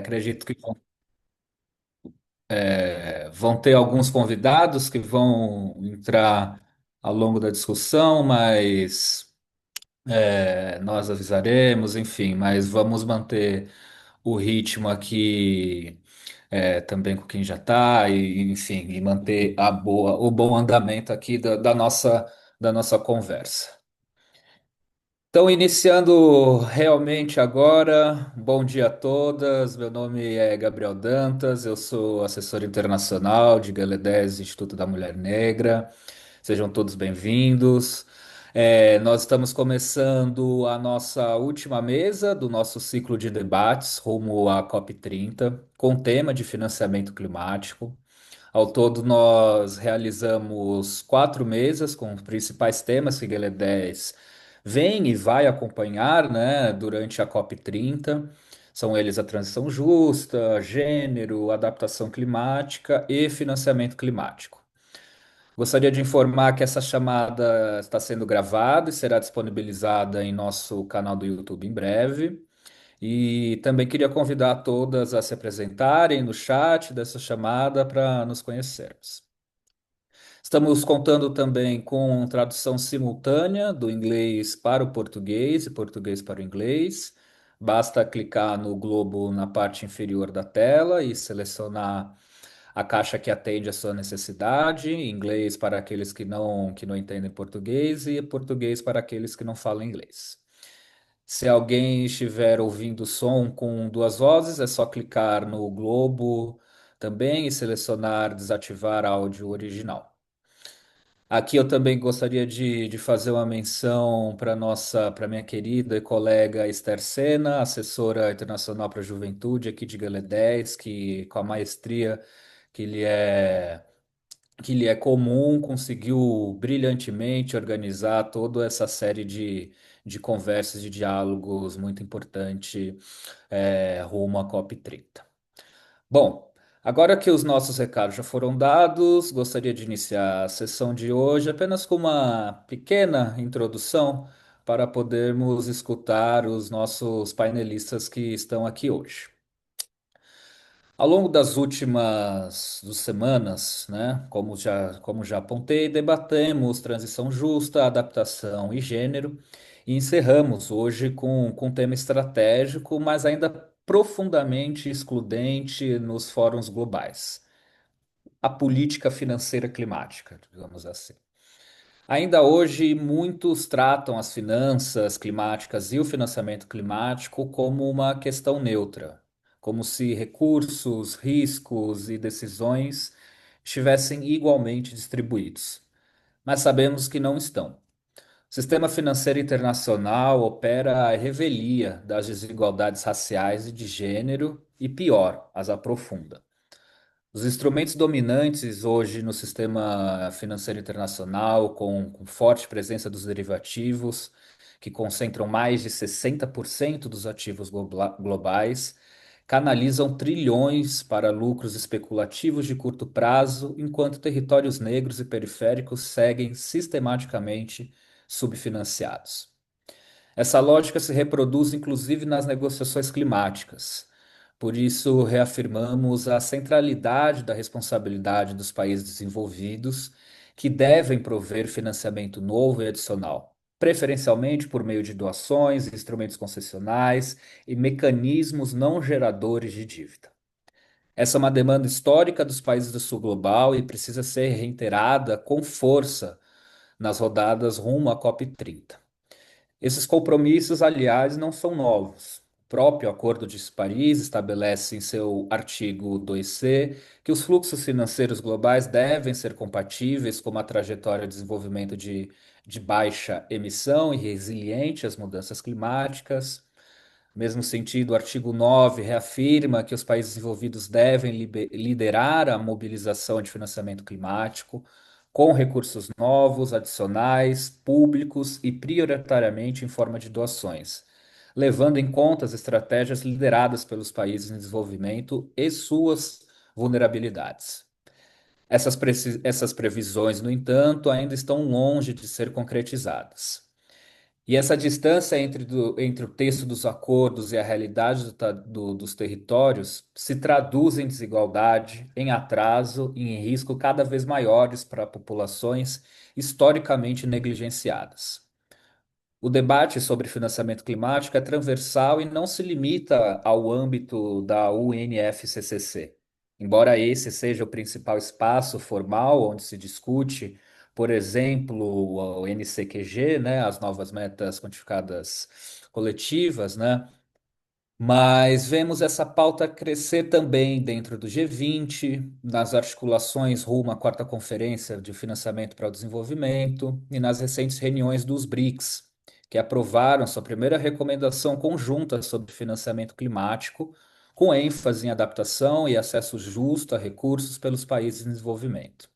Acredito que vão ter alguns convidados que vão entrar ao longo da discussão, mas nós avisaremos, enfim, mas vamos manter o ritmo aqui também com quem já está, e, enfim, e manter o bom andamento aqui da nossa conversa. Então, iniciando realmente agora, bom dia a todas. Meu nome é Gabriel Dantas, eu sou assessor internacional de GALE10, Instituto da Mulher Negra. Sejam todos bem-vindos. Nós estamos começando a nossa última mesa do nosso ciclo de debates rumo à COP30, com tema de financiamento climático. Ao todo, nós realizamos 4 mesas com os principais temas que Guilherme 10 vem e vai acompanhar, né, durante a COP30. São eles a transição justa, gênero, adaptação climática e financiamento climático. Gostaria de informar que essa chamada está sendo gravada e será disponibilizada em nosso canal do YouTube em breve. E também queria convidar todas a se apresentarem no chat dessa chamada para nos conhecermos. Estamos contando também com tradução simultânea do inglês para o português e português para o inglês. Basta clicar no globo na parte inferior da tela e selecionar a caixa que atende à sua necessidade, inglês para aqueles que não entendem português e português para aqueles que não falam inglês. Se alguém estiver ouvindo o som com duas vozes, é só clicar no globo também e selecionar desativar áudio original. Aqui eu também gostaria de fazer uma menção para minha querida e colega Esther Sena, assessora internacional para a juventude aqui de Galé 10, que com a maestria que lhe é comum, conseguiu brilhantemente organizar toda essa série de conversas, de diálogos muito importante rumo à COP30. Bom, agora que os nossos recados já foram dados, gostaria de iniciar a sessão de hoje apenas com uma pequena introdução para podermos escutar os nossos painelistas que estão aqui hoje. Ao longo das últimas semanas, né, como já apontei, debatemos transição justa, adaptação e gênero, e encerramos hoje com um tema estratégico, mas ainda profundamente excludente nos fóruns globais: a política financeira climática, digamos assim. Ainda hoje, muitos tratam as finanças climáticas e o financiamento climático como uma questão neutra, como se recursos, riscos e decisões estivessem igualmente distribuídos. Mas sabemos que não estão. O sistema financeiro internacional opera à revelia das desigualdades raciais e de gênero e, pior, as aprofunda. Os instrumentos dominantes hoje no sistema financeiro internacional, com forte presença dos derivativos, que concentram mais de 60% dos ativos globais, canalizam trilhões para lucros especulativos de curto prazo, enquanto territórios negros e periféricos seguem sistematicamente subfinanciados. Essa lógica se reproduz inclusive nas negociações climáticas. Por isso, reafirmamos a centralidade da responsabilidade dos países desenvolvidos, que devem prover financiamento novo e adicional, preferencialmente por meio de doações, instrumentos concessionais e mecanismos não geradores de dívida. Essa é uma demanda histórica dos países do sul global e precisa ser reiterada com força nas rodadas rumo à COP30. Esses compromissos, aliás, não são novos. O próprio Acordo de Paris estabelece em seu artigo 2C que os fluxos financeiros globais devem ser compatíveis com uma trajetória de desenvolvimento de baixa emissão e resiliente às mudanças climáticas. No mesmo sentido, o artigo 9 reafirma que os países desenvolvidos devem liderar a mobilização de financiamento climático com recursos novos, adicionais, públicos e prioritariamente em forma de doações, levando em conta as estratégias lideradas pelos países em desenvolvimento e suas vulnerabilidades. Essas previsões, no entanto, ainda estão longe de ser concretizadas. E essa distância entre o texto dos acordos e a realidade dos territórios se traduz em desigualdade, em atraso e em risco cada vez maiores para populações historicamente negligenciadas. O debate sobre financiamento climático é transversal e não se limita ao âmbito da UNFCCC. Embora esse seja o principal espaço formal onde se discute, por exemplo, o NCQG, né, as novas metas quantificadas coletivas, né, mas vemos essa pauta crescer também dentro do G20, nas articulações rumo à quarta conferência de financiamento para o desenvolvimento e nas recentes reuniões dos BRICS, que aprovaram sua primeira recomendação conjunta sobre financiamento climático, com ênfase em adaptação e acesso justo a recursos pelos países em desenvolvimento.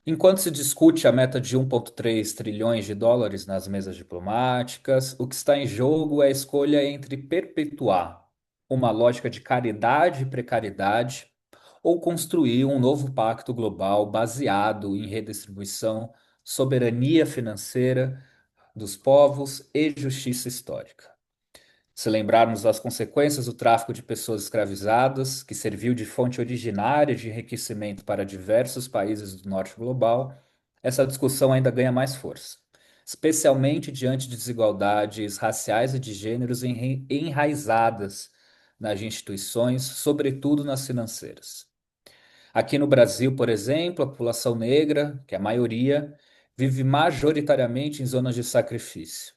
Enquanto se discute a meta de 1,3 trilhões de dólares nas mesas diplomáticas, o que está em jogo é a escolha entre perpetuar uma lógica de caridade e precariedade ou construir um novo pacto global baseado em redistribuição, soberania financeira dos povos e justiça histórica. Se lembrarmos das consequências do tráfico de pessoas escravizadas, que serviu de fonte originária de enriquecimento para diversos países do norte global, essa discussão ainda ganha mais força, especialmente diante de desigualdades raciais e de gêneros enraizadas nas instituições, sobretudo nas financeiras. Aqui no Brasil, por exemplo, a população negra, que é a maioria, vive majoritariamente em zonas de sacrifício.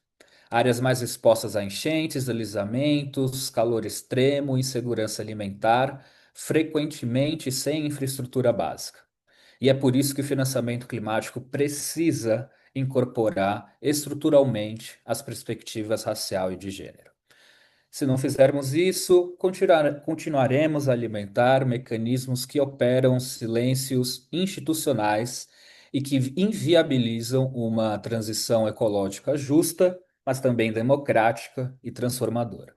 Áreas mais expostas a enchentes, deslizamentos, calor extremo, insegurança alimentar, frequentemente sem infraestrutura básica. E é por isso que o financiamento climático precisa incorporar estruturalmente as perspectivas racial e de gênero. Se não fizermos isso, continuaremos a alimentar mecanismos que operam silêncios institucionais e que inviabilizam uma transição ecológica justa, mas também democrática e transformadora.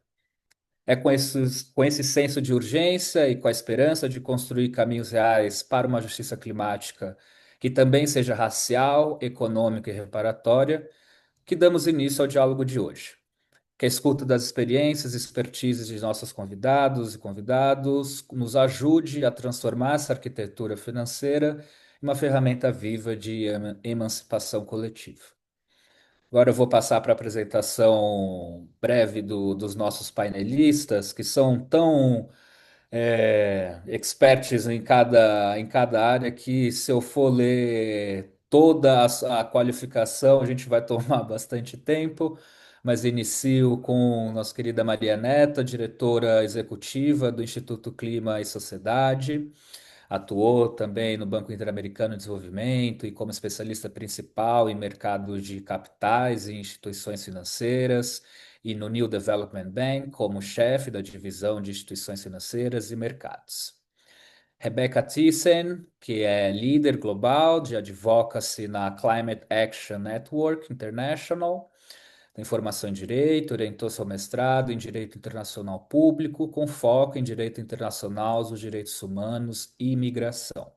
É com esse senso de urgência e com a esperança de construir caminhos reais para uma justiça climática que também seja racial, econômica e reparatória, que damos início ao diálogo de hoje, que a escuta das experiências e expertises de nossos convidados e convidados nos ajude a transformar essa arquitetura financeira em uma ferramenta viva de emancipação coletiva. Agora eu vou passar para a apresentação breve dos nossos painelistas, que são tão experts em cada área que se eu for ler toda a qualificação, a gente vai tomar bastante tempo, mas inicio com nossa querida Maria Neta, diretora executiva do Instituto Clima e Sociedade. Atuou também no Banco Interamericano de Desenvolvimento e como especialista principal em mercado de capitais e instituições financeiras, e no New Development Bank como chefe da divisão de instituições financeiras e mercados. Rebecca Thyssen, que é líder global de advocacy na Climate Action Network International, tem formação em Direito, orientou seu mestrado em Direito Internacional Público, com foco em Direito Internacional, os Direitos Humanos e Imigração.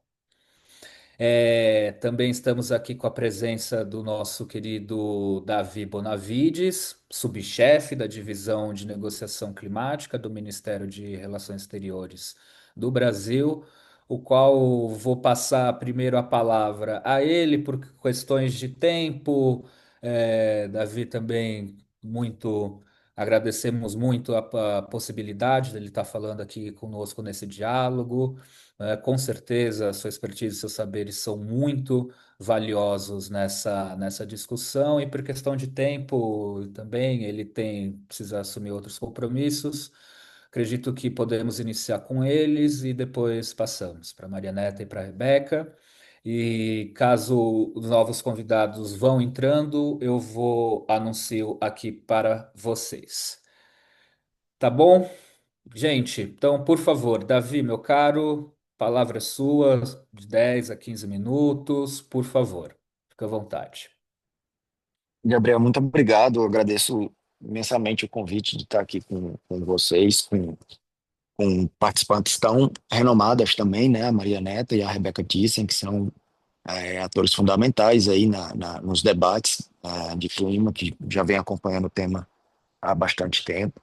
Também estamos aqui com a presença do nosso querido Davi Bonavides, subchefe da Divisão de Negociação Climática do Ministério de Relações Exteriores do Brasil, o qual vou passar primeiro a palavra a ele por questões de tempo. Davi também muito agradecemos muito a possibilidade dele estar falando aqui conosco nesse diálogo. Com certeza, sua expertise e seus saberes são muito valiosos nessa discussão, e por questão de tempo também, ele precisa assumir outros compromissos. Acredito que podemos iniciar com eles e depois passamos para a Maria Neta e para a Rebeca. E caso os novos convidados vão entrando, eu vou anuncio aqui para vocês. Tá bom? Gente, então, por favor, Davi, meu caro, palavra sua, de 10 a 15 minutos, por favor. Fica à vontade. Gabriel, muito obrigado. Eu agradeço imensamente o convite de estar aqui com vocês, com participantes tão renomadas também, né? A Maria Neta e a Rebeca Thyssen, que são atores fundamentais aí nos debates de clima, que já vem acompanhando o tema há bastante tempo.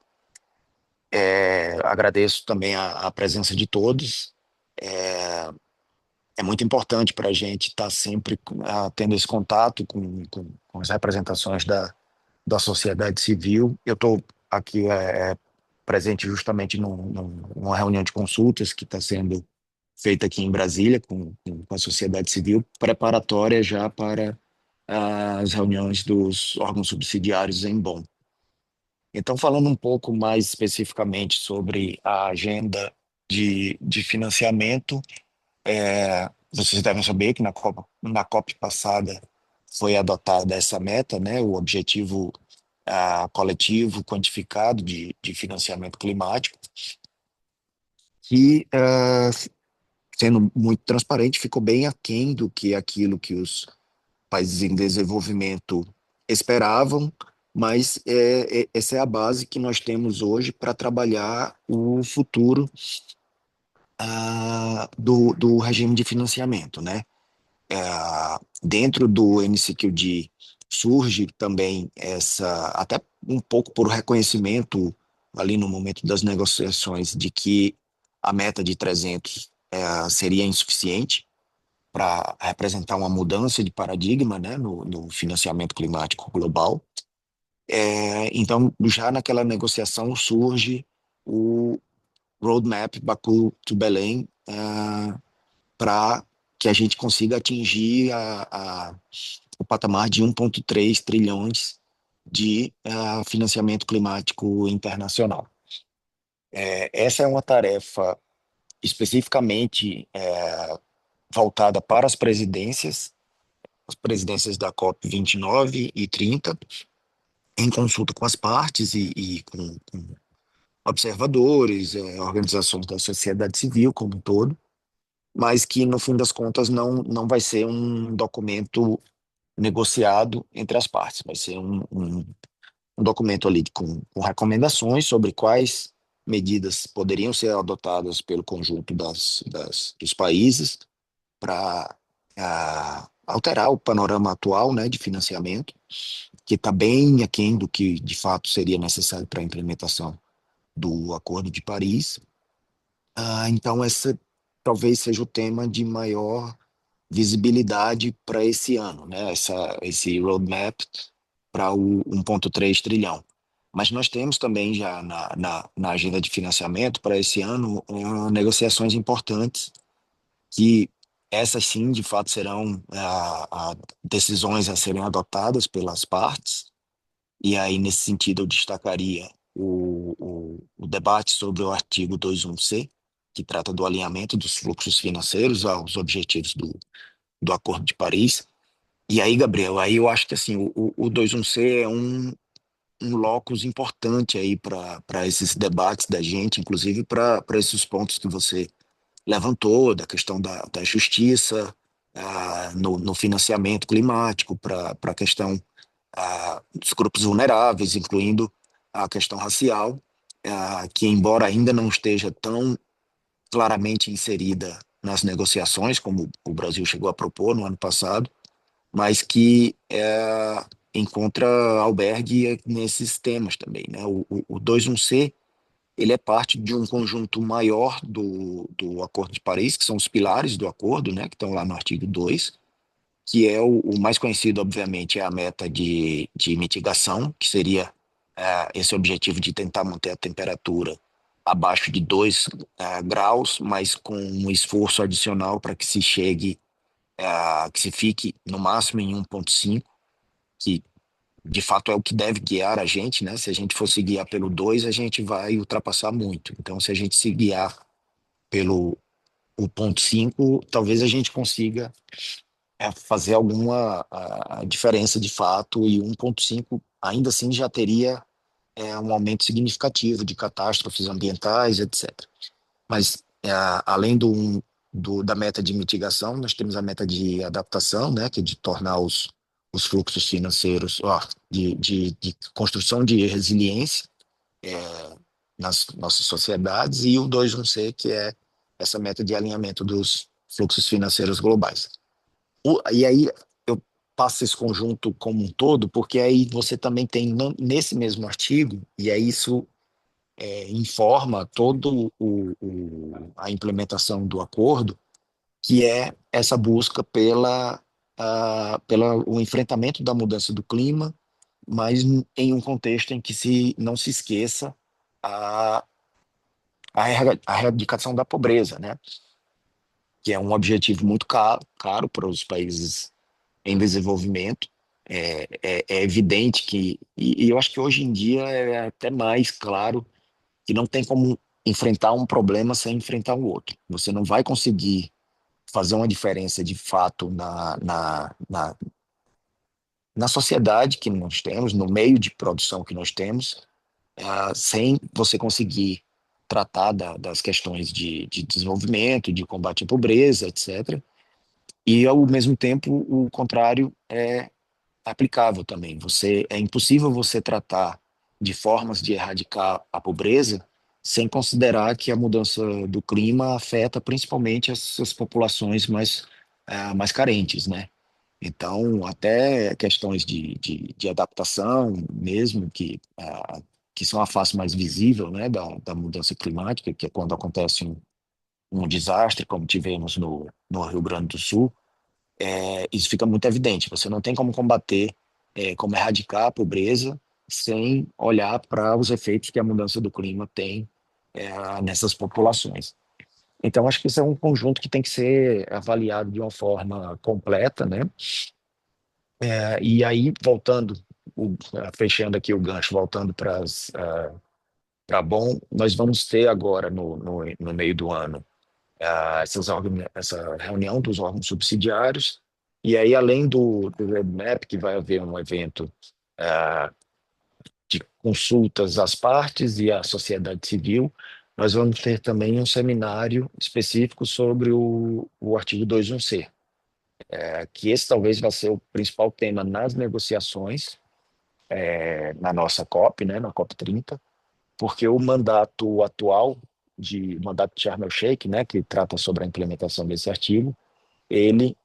Agradeço também a presença de todos. É muito importante para a gente estar sempre tendo esse contato com as representações da sociedade civil. Eu estou aqui presente justamente numa reunião de consultas que está sendo feita aqui em Brasília com a sociedade civil, preparatória já para as reuniões dos órgãos subsidiários em Bonn. Então, falando um pouco mais especificamente sobre a agenda de financiamento, vocês devem saber que na COP passada foi adotada essa meta, né, o objetivo coletivo quantificado de financiamento climático, que, sendo muito transparente, ficou bem aquém do que aquilo que os países em desenvolvimento esperavam, mas essa é a base que nós temos hoje para trabalhar o futuro do regime de financiamento, né? Dentro do NCQD surge também até um pouco por reconhecimento ali no momento das negociações de que a meta de 300 seria insuficiente para representar uma mudança de paradigma, né, no financiamento climático global. Então, já naquela negociação surge o Roadmap Baku to Belém, para que a gente consiga atingir o patamar de 1,3 trilhões de financiamento climático internacional. Essa é uma tarefa especificamente voltada para as presidências da COP 29 e 30, em consulta com as partes e com observadores, organizações da sociedade civil como um todo, mas que no fim das contas não vai ser um documento negociado entre as partes, vai ser um documento ali com recomendações sobre quais medidas poderiam ser adotadas pelo conjunto dos países para alterar o panorama atual, né, de financiamento, que está bem aquém do que de fato seria necessário para a implementação do Acordo de Paris. Então, esse talvez seja o tema de maior visibilidade para esse ano, né? Esse roadmap para o 1,3 trilhão. Mas nós temos também já na agenda de financiamento para esse ano negociações importantes que essas sim, de fato, serão decisões a serem adotadas pelas partes. E aí, nesse sentido, eu destacaria o debate sobre o artigo 21C, que trata do alinhamento dos fluxos financeiros aos objetivos do Acordo de Paris. E aí, Gabriel, aí eu acho que assim, o 21C é um locus importante aí para esses debates da gente, inclusive para esses pontos que você levantou, da questão da justiça, no financiamento climático, para a questão dos grupos vulneráveis, incluindo a questão racial, que embora ainda não esteja tão claramente inserida nas negociações, como o Brasil chegou a propor no ano passado, mas que encontra albergue nesses temas também, né? O 21C ele é parte de um conjunto maior do Acordo de Paris, que são os pilares do acordo, né, que estão lá no artigo 2, que é o mais conhecido, obviamente, é a meta de mitigação, que seria esse objetivo de tentar manter a temperatura abaixo de 2 graus, mas com um esforço adicional para que se chegue, que se fique no máximo em 1,5, que de fato é o que deve guiar a gente, né? Se a gente for se guiar pelo 2, a gente vai ultrapassar muito. Então, se a gente se guiar pelo o ponto 5, talvez a gente consiga fazer alguma diferença de fato, e 1,5 ainda assim já teria um aumento significativo de catástrofes ambientais, etc. Mas além da meta de mitigação, nós temos a meta de adaptação, né, que é de tornar os fluxos financeiros, de construção de resiliência nas nossas sociedades, e o 21C, que é essa meta de alinhamento dos fluxos financeiros globais. E aí eu passo esse conjunto como um todo, porque aí você também tem nesse mesmo artigo, e aí isso informa todo a implementação do acordo, que é essa busca pela o enfrentamento da mudança do clima, mas em um contexto em que não se esqueça a, a erradicação da pobreza, né? Que é um objetivo muito caro para os países em desenvolvimento. É evidente e eu acho que hoje em dia é até mais claro que não tem como enfrentar um problema sem enfrentar o outro. Você não vai conseguir fazer uma diferença de fato na sociedade que nós temos, no meio de produção que nós temos, sem você conseguir tratar das questões de desenvolvimento, de combate à pobreza, etc. E, ao mesmo tempo, o contrário é aplicável também. É impossível você tratar de formas de erradicar a pobreza sem considerar que a mudança do clima afeta principalmente essas populações mais carentes, né? Então, até questões de adaptação mesmo, que são a face mais visível, né, da mudança climática, que é quando acontece um desastre, como tivemos no Rio Grande do Sul, isso fica muito evidente. Você não tem como combater, como erradicar a pobreza sem olhar para os efeitos que a mudança do clima tem, nessas populações. Então, acho que isso é um conjunto que tem que ser avaliado de uma forma completa, né? E aí, fechando aqui o gancho, voltando para bom, nós vamos ter agora, no meio do ano, essa reunião dos órgãos subsidiários, e aí, além do roadmap, que vai haver um evento ah, de consultas às partes e à sociedade civil, nós vamos ter também um seminário específico sobre o artigo 21C, que esse talvez vai ser o principal tema nas negociações, na nossa COP, né, na COP 30, porque o mandato atual, o mandato de Sharm el-Sheikh, né, que trata sobre a implementação desse artigo, ele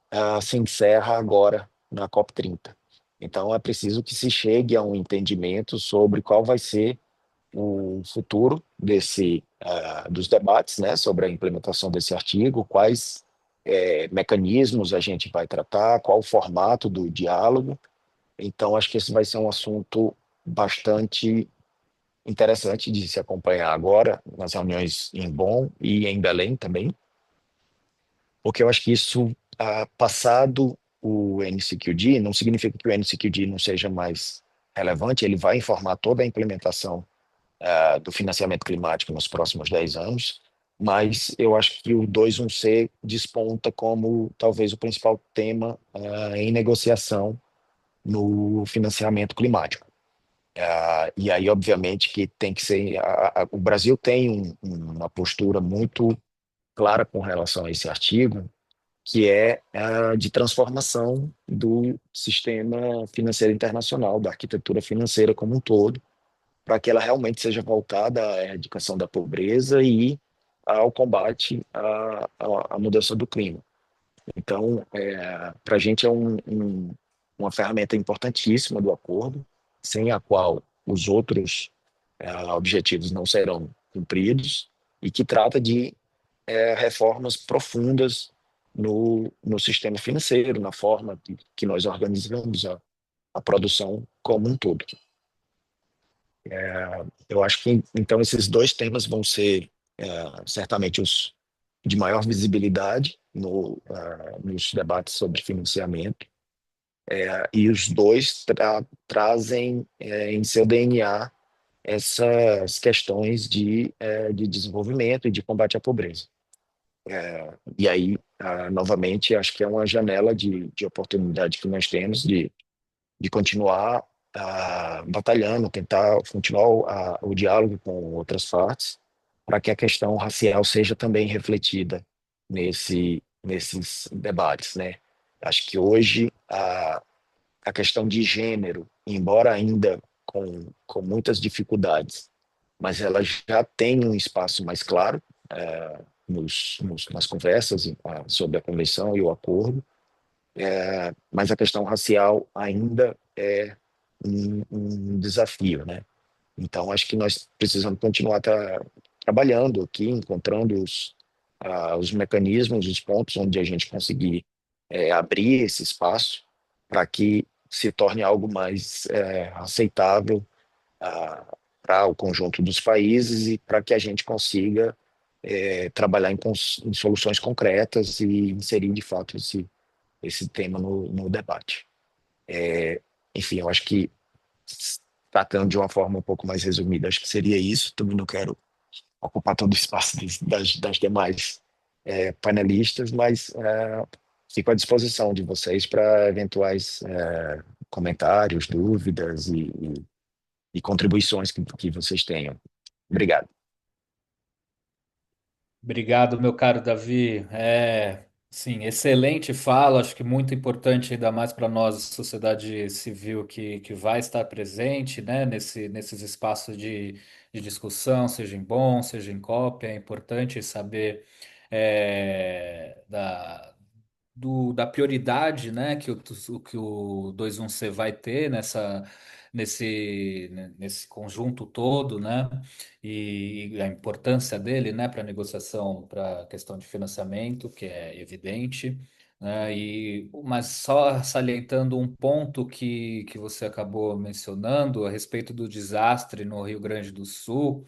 se encerra agora na COP 30. Então, é preciso que se chegue a um entendimento sobre qual vai ser o futuro dos debates, né, sobre a implementação desse artigo, quais mecanismos a gente vai tratar, qual o formato do diálogo. Então, acho que esse vai ser um assunto bastante interessante de se acompanhar agora nas reuniões em Bonn e em Belém também, porque eu acho que isso, passado o NCQD, não significa que o NCQD não seja mais relevante, ele vai informar toda a implementação do financiamento climático nos próximos 10 anos, mas eu acho que o 21C desponta como talvez o principal tema em negociação no financiamento climático. E aí, obviamente, que tem que ser. O Brasil tem uma postura muito clara com relação a esse artigo, que é de transformação do sistema financeiro internacional, da arquitetura financeira como um todo, para que ela realmente seja voltada à erradicação da pobreza e ao combate à mudança do clima. Então, para a gente é uma ferramenta importantíssima do acordo, sem a qual os outros objetivos não serão cumpridos, e que trata de reformas profundas no sistema financeiro, na forma que nós organizamos a produção como um todo. Eu acho que, então, esses dois temas vão ser certamente os de maior visibilidade nos debates sobre financiamento, e os dois trazem em seu DNA essas questões de desenvolvimento e de combate à pobreza. E aí, novamente, acho que é uma janela de oportunidade que nós temos de continuar batalhando, tentar continuar o diálogo com outras partes, para que a questão racial seja também refletida nesses debates, né? Acho que hoje a questão de gênero, embora ainda com muitas dificuldades, mas ela já tem um espaço mais claro nas conversas sobre a convenção e o acordo, mas a questão racial ainda é um desafio, né? Então, acho que nós precisamos continuar trabalhando aqui, encontrando os mecanismos, os pontos onde a gente conseguir abrir esse espaço para que se torne algo mais aceitável para o conjunto dos países e para que a gente consiga trabalhar em soluções concretas e inserir, de fato, esse tema no debate. Enfim, eu acho que, tratando de uma forma um pouco mais resumida, acho que seria isso. Também não quero ocupar todo o espaço das demais panelistas, mas fico à disposição de vocês para eventuais comentários, dúvidas e contribuições que vocês tenham. Obrigado. Obrigado, meu caro Davi. Sim, excelente fala. Acho que muito importante, ainda mais para nós, sociedade civil, que vai estar presente, né, nesses espaços de discussão, seja em bom, seja em cópia. É importante saber da prioridade, né, que o 21C vai ter nesse conjunto todo, né, e a importância dele, né, para a negociação, para a questão de financiamento, que é evidente, né, mas só salientando um ponto que você acabou mencionando a respeito do desastre no Rio Grande do Sul,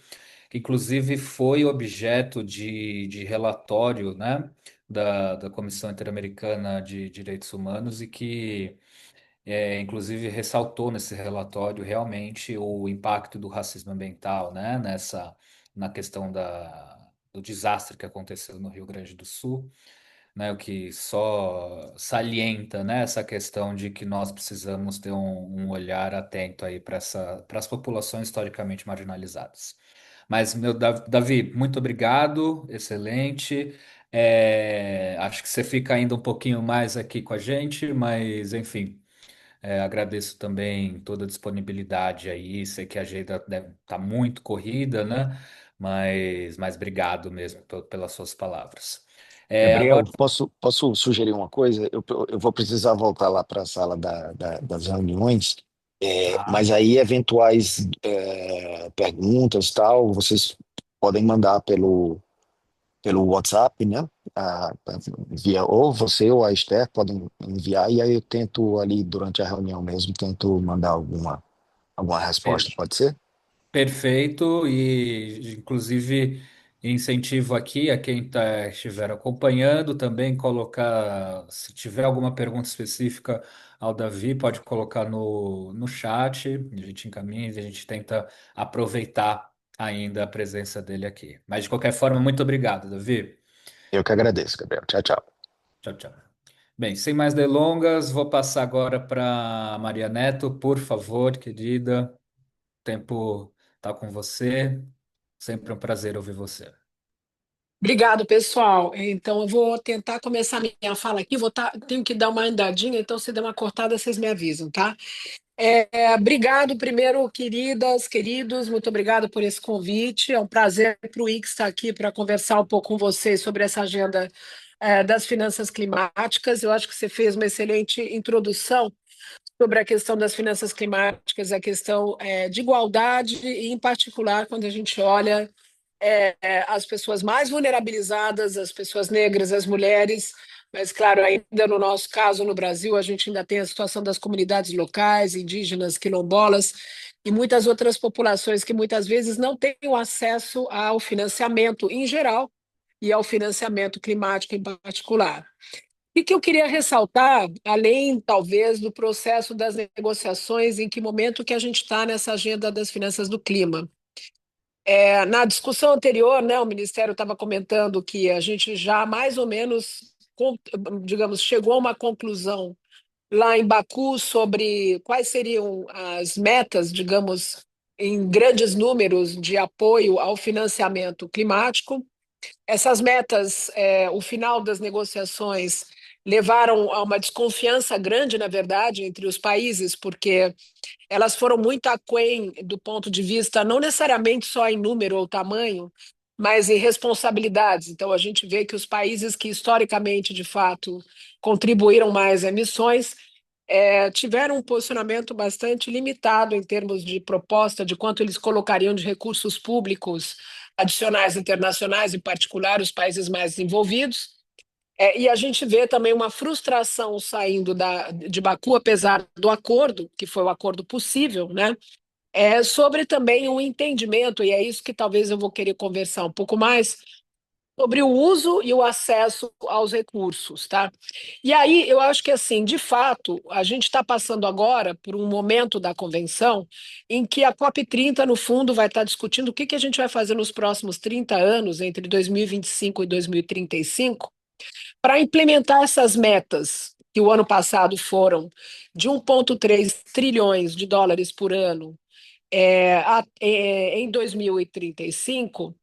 que inclusive foi objeto de relatório, né, da Comissão Interamericana de Direitos Humanos e que, inclusive, ressaltou nesse relatório realmente o impacto do racismo ambiental, né, na questão do desastre que aconteceu no Rio Grande do Sul, né, o que só salienta, né, essa questão de que nós precisamos ter um olhar atento aí para as populações historicamente marginalizadas. Mas, meu Davi, muito obrigado, excelente. Acho que você fica ainda um pouquinho mais aqui com a gente, mas enfim, agradeço também toda a disponibilidade aí. Sei que a agenda deve estar muito corrida, né? Mas obrigado mesmo pelas suas palavras. Agora, Gabriel, posso sugerir uma coisa? Eu vou precisar voltar lá para a sala das reuniões, mas tá, aí eventuais perguntas, tal, vocês podem mandar pelo WhatsApp, né? Via, ou você ou a Esther podem enviar, e aí eu tento ali durante a reunião mesmo, tento mandar alguma resposta, pode ser? perfeito, e inclusive incentivo aqui a quem estiver acompanhando também colocar, se tiver alguma pergunta específica ao Davi, pode colocar no chat, a gente encaminha e a gente tenta aproveitar ainda a presença dele aqui. Mas de qualquer forma, muito obrigado, Davi. Eu que agradeço, Gabriel. Tchau, tchau. Tchau, tchau. Bem, sem mais delongas, vou passar agora para Maria Neto, por favor, querida. O tempo está com você. Sempre um prazer ouvir você. Obrigado, pessoal. Então, eu vou tentar começar minha fala aqui. Tenho que dar uma andadinha, então, se der uma cortada, vocês me avisam, tá? Obrigado, primeiro, queridas, queridos, muito obrigado por esse convite. É um prazer para o Ix estar aqui para conversar um pouco com vocês sobre essa agenda, das finanças climáticas. Eu acho que você fez uma excelente introdução sobre a questão das finanças climáticas, a questão, de igualdade, e, em particular, quando a gente olha as pessoas mais vulnerabilizadas, as pessoas negras, as mulheres, mas, claro, ainda no nosso caso, no Brasil, a gente ainda tem a situação das comunidades locais, indígenas, quilombolas e muitas outras populações que muitas vezes não têm o acesso ao financiamento em geral e ao financiamento climático em particular. E que eu queria ressaltar, além talvez do processo das negociações, em que momento que a gente está nessa agenda das finanças do clima. Na discussão anterior, né, o Ministério estava comentando que a gente já mais ou menos, digamos, chegou a uma conclusão lá em Baku sobre quais seriam as metas, digamos, em grandes números de apoio ao financiamento climático. Essas metas, o final das negociações levaram a uma desconfiança grande, na verdade, entre os países, porque elas foram muito aquém do ponto de vista, não necessariamente só em número ou tamanho, mas em responsabilidades. Então, a gente vê que os países que historicamente, de fato, contribuíram mais a emissões, tiveram um posicionamento bastante limitado em termos de proposta de quanto eles colocariam de recursos públicos adicionais internacionais, em particular os países mais desenvolvidos. E a gente vê também uma frustração saindo de Baku, apesar do acordo, que foi o acordo possível, né? Sobre também um entendimento, e é isso que talvez eu vou querer conversar um pouco mais, sobre o uso e o acesso aos recursos, tá? E aí eu acho que assim, de fato, a gente está passando agora por um momento da convenção em que a COP30, no fundo, vai estar discutindo o que a gente vai fazer nos próximos 30 anos, entre 2025 e 2035, para implementar essas metas que o ano passado foram de 1,3 trilhões de dólares por ano em 2035,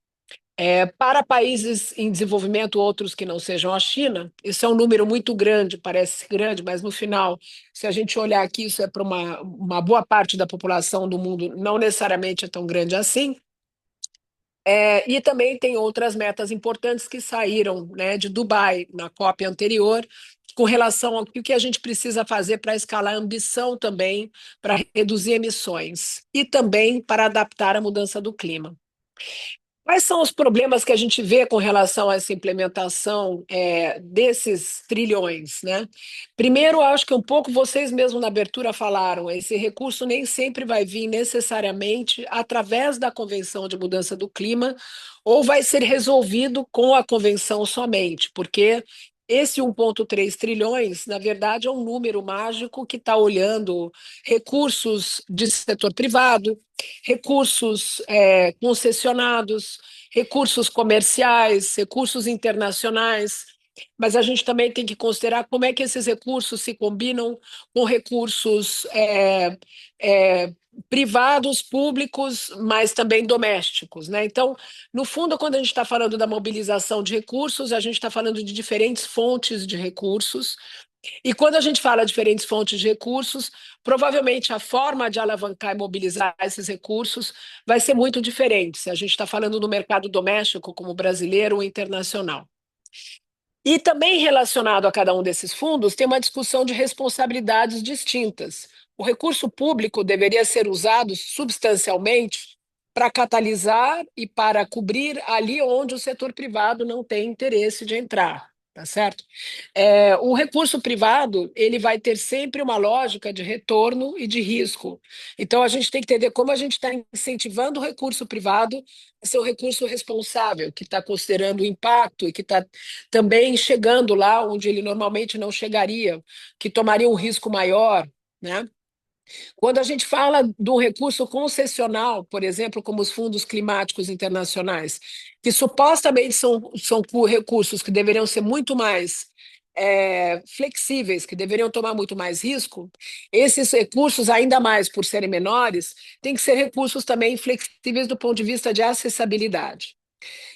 para países em desenvolvimento, outros que não sejam a China. Isso é um número muito grande, parece grande, mas no final, se a gente olhar aqui, isso é para uma boa parte da população do mundo, não necessariamente é tão grande assim. E também tem outras metas importantes que saíram, né, de Dubai, na COP anterior, com relação ao que a gente precisa fazer para escalar a ambição também, para reduzir emissões e também para adaptar a mudança do clima. Quais são os problemas que a gente vê com relação a essa implementação desses trilhões, né? Primeiro, acho que um pouco vocês mesmos na abertura falaram, esse recurso nem sempre vai vir necessariamente através da Convenção de Mudança do Clima, ou vai ser resolvido com a convenção somente, porque esse 1,3 trilhões, na verdade, é um número mágico que está olhando recursos de setor privado, recursos concessionados, recursos comerciais, recursos internacionais, mas a gente também tem que considerar como é que esses recursos se combinam com recursos privados, públicos, mas também domésticos, né? Então, no fundo, quando a gente está falando da mobilização de recursos, a gente está falando de diferentes fontes de recursos, e quando a gente fala diferentes fontes de recursos, provavelmente a forma de alavancar e mobilizar esses recursos vai ser muito diferente, se a gente está falando no mercado doméstico, como brasileiro ou internacional. E também relacionado a cada um desses fundos, tem uma discussão de responsabilidades distintas. O recurso público deveria ser usado substancialmente para catalisar e para cobrir ali onde o setor privado não tem interesse de entrar, tá certo? O recurso privado ele vai ter sempre uma lógica de retorno e de risco. Então a gente tem que entender como a gente está incentivando o recurso privado a ser um recurso responsável, que está considerando o impacto e que está também chegando lá onde ele normalmente não chegaria, que tomaria um risco maior, né? Quando a gente fala do recurso concessional, por exemplo, como os fundos climáticos internacionais, que supostamente são recursos que deveriam ser muito mais flexíveis, que deveriam tomar muito mais risco, esses recursos, ainda mais por serem menores, têm que ser recursos também flexíveis do ponto de vista de acessibilidade.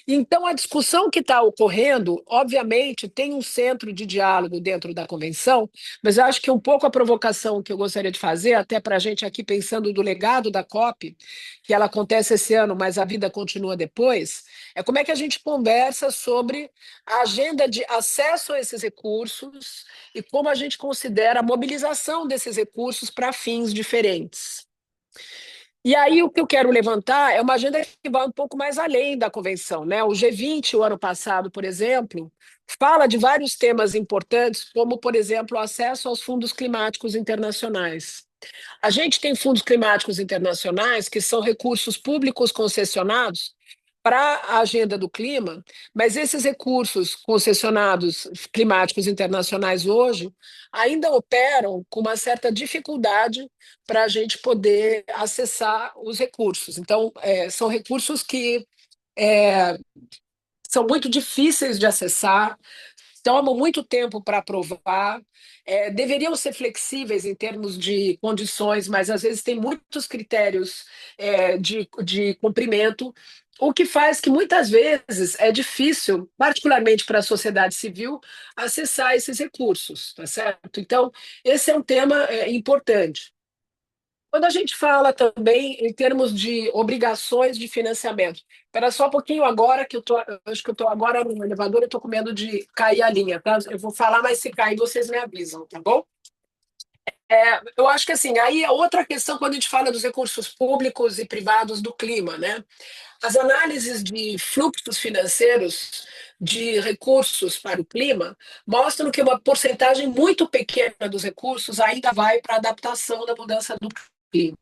Então, a discussão que está ocorrendo, obviamente, tem um centro de diálogo dentro da convenção, mas eu acho que um pouco a provocação que eu gostaria de fazer, até para a gente aqui pensando do legado da COP, que ela acontece esse ano, mas a vida continua depois, é como é que a gente conversa sobre a agenda de acesso a esses recursos e como a gente considera a mobilização desses recursos para fins diferentes. E aí o que eu quero levantar é uma agenda que vai um pouco mais além da convenção, né? O G20, o ano passado, por exemplo, fala de vários temas importantes, como, por exemplo, o acesso aos fundos climáticos internacionais. A gente tem fundos climáticos internacionais que são recursos públicos concessionados para a agenda do clima, mas esses recursos concessionados climáticos internacionais hoje ainda operam com uma certa dificuldade para a gente poder acessar os recursos. Então, são recursos que são muito difíceis de acessar, tomam muito tempo para aprovar, deveriam ser flexíveis em termos de condições, mas às vezes tem muitos critérios de cumprimento, o que faz que muitas vezes é difícil, particularmente para a sociedade civil, acessar esses recursos, tá certo? Então, esse é um tema importante. Quando a gente fala também em termos de obrigações de financiamento, espera só um pouquinho agora, que acho que eu estou agora no elevador, eu estou com medo de cair a linha, tá? Eu vou falar, mas se cair, vocês me avisam, tá bom? Eu acho que assim, aí é outra questão quando a gente fala dos recursos públicos e privados do clima, né? As análises de fluxos financeiros de recursos para o clima mostram que uma porcentagem muito pequena dos recursos ainda vai para a adaptação da mudança do clima.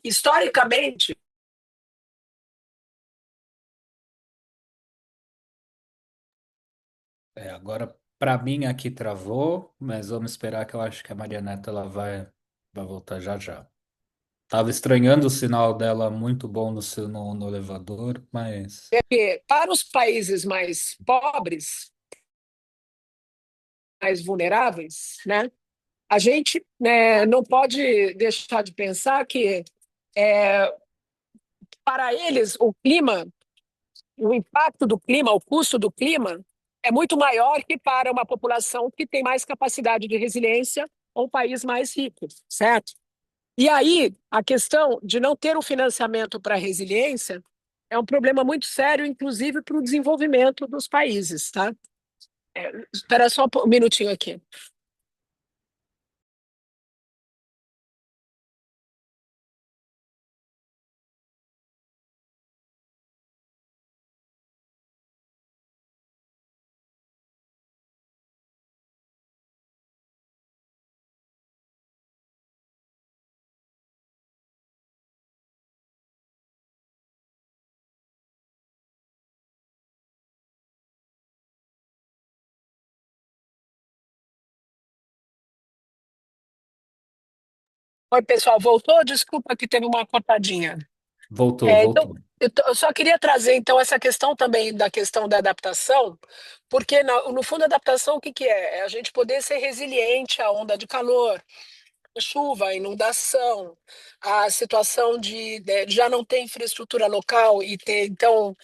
Historicamente, Agora, para mim, aqui travou, mas vamos esperar que eu acho que a Marianeta ela vai voltar já já. Tava estranhando o sinal dela muito bom no elevador, mas para os países mais pobres, mais vulneráveis, né, a gente, né, não pode deixar de pensar que para eles o clima, o impacto do clima, o custo do clima é muito maior que para uma população que tem mais capacidade de resiliência ou um país mais rico, certo? E aí, a questão de não ter o financiamento para a resiliência é um problema muito sério, inclusive para o desenvolvimento dos países, tá? Espera só um minutinho aqui. Oi, pessoal, voltou? Desculpa que teve uma cortadinha. voltou, Então, voltou. eu só queria trazer, então, essa questão também da questão da adaptação, porque, no fundo, a adaptação, o que que é? É a gente poder ser resiliente à onda de calor, chuva, inundação, a situação de já não ter infraestrutura local e ter, então,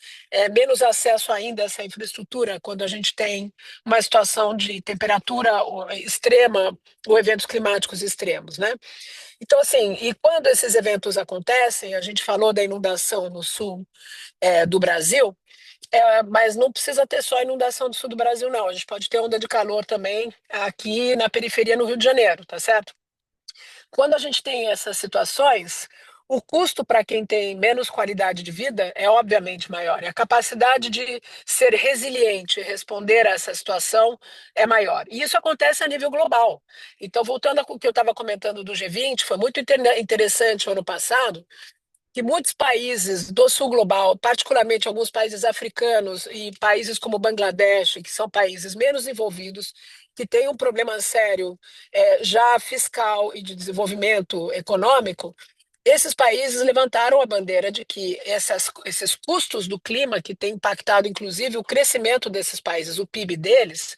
menos acesso ainda a essa infraestrutura quando a gente tem uma situação de temperatura extrema ou eventos climáticos extremos, né? Então, assim, e quando esses eventos acontecem, a gente falou da inundação no sul, do Brasil, mas não precisa ter só inundação do sul do Brasil, não. A gente pode ter onda de calor também aqui na periferia, no Rio de Janeiro, tá certo? Quando a gente tem essas situações, o custo para quem tem menos qualidade de vida é obviamente maior. E a capacidade de ser resiliente e responder a essa situação é maior. E isso acontece a nível global. Então, voltando ao que eu estava comentando do G20, foi muito interessante o ano passado que muitos países do sul global, particularmente alguns países africanos e países como Bangladesh, que são países menos envolvidos, que têm um problema sério já fiscal e de desenvolvimento econômico, esses países levantaram a bandeira de que esses custos do clima, que têm impactado inclusive o crescimento desses países, o PIB deles,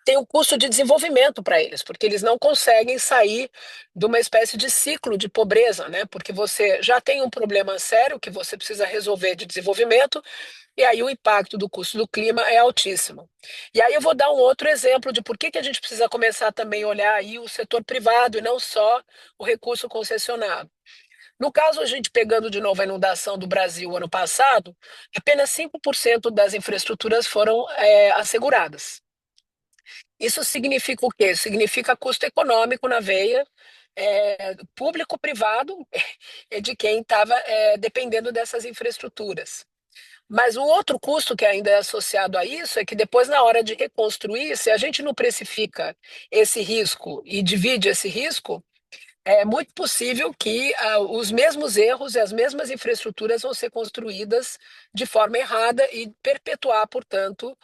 tem um custo de desenvolvimento para eles, porque eles não conseguem sair de uma espécie de ciclo de pobreza, né? Porque você já tem um problema sério que você precisa resolver de desenvolvimento, e aí o impacto do custo do clima é altíssimo. E aí eu vou dar um outro exemplo de por que que a gente precisa começar também a olhar aí o setor privado e não só o recurso concessionado. No caso, a gente pegando de novo a inundação do Brasil ano passado, apenas 5% das infraestruturas foram asseguradas. Isso significa o quê? Significa custo econômico na veia, público-privado, de quem estava dependendo dessas infraestruturas. Mas o outro custo que ainda é associado a isso é que depois, na hora de reconstruir, se a gente não precifica esse risco e divide esse risco, é muito possível que os mesmos erros e as mesmas infraestruturas vão ser construídas de forma errada e perpetuar, portanto,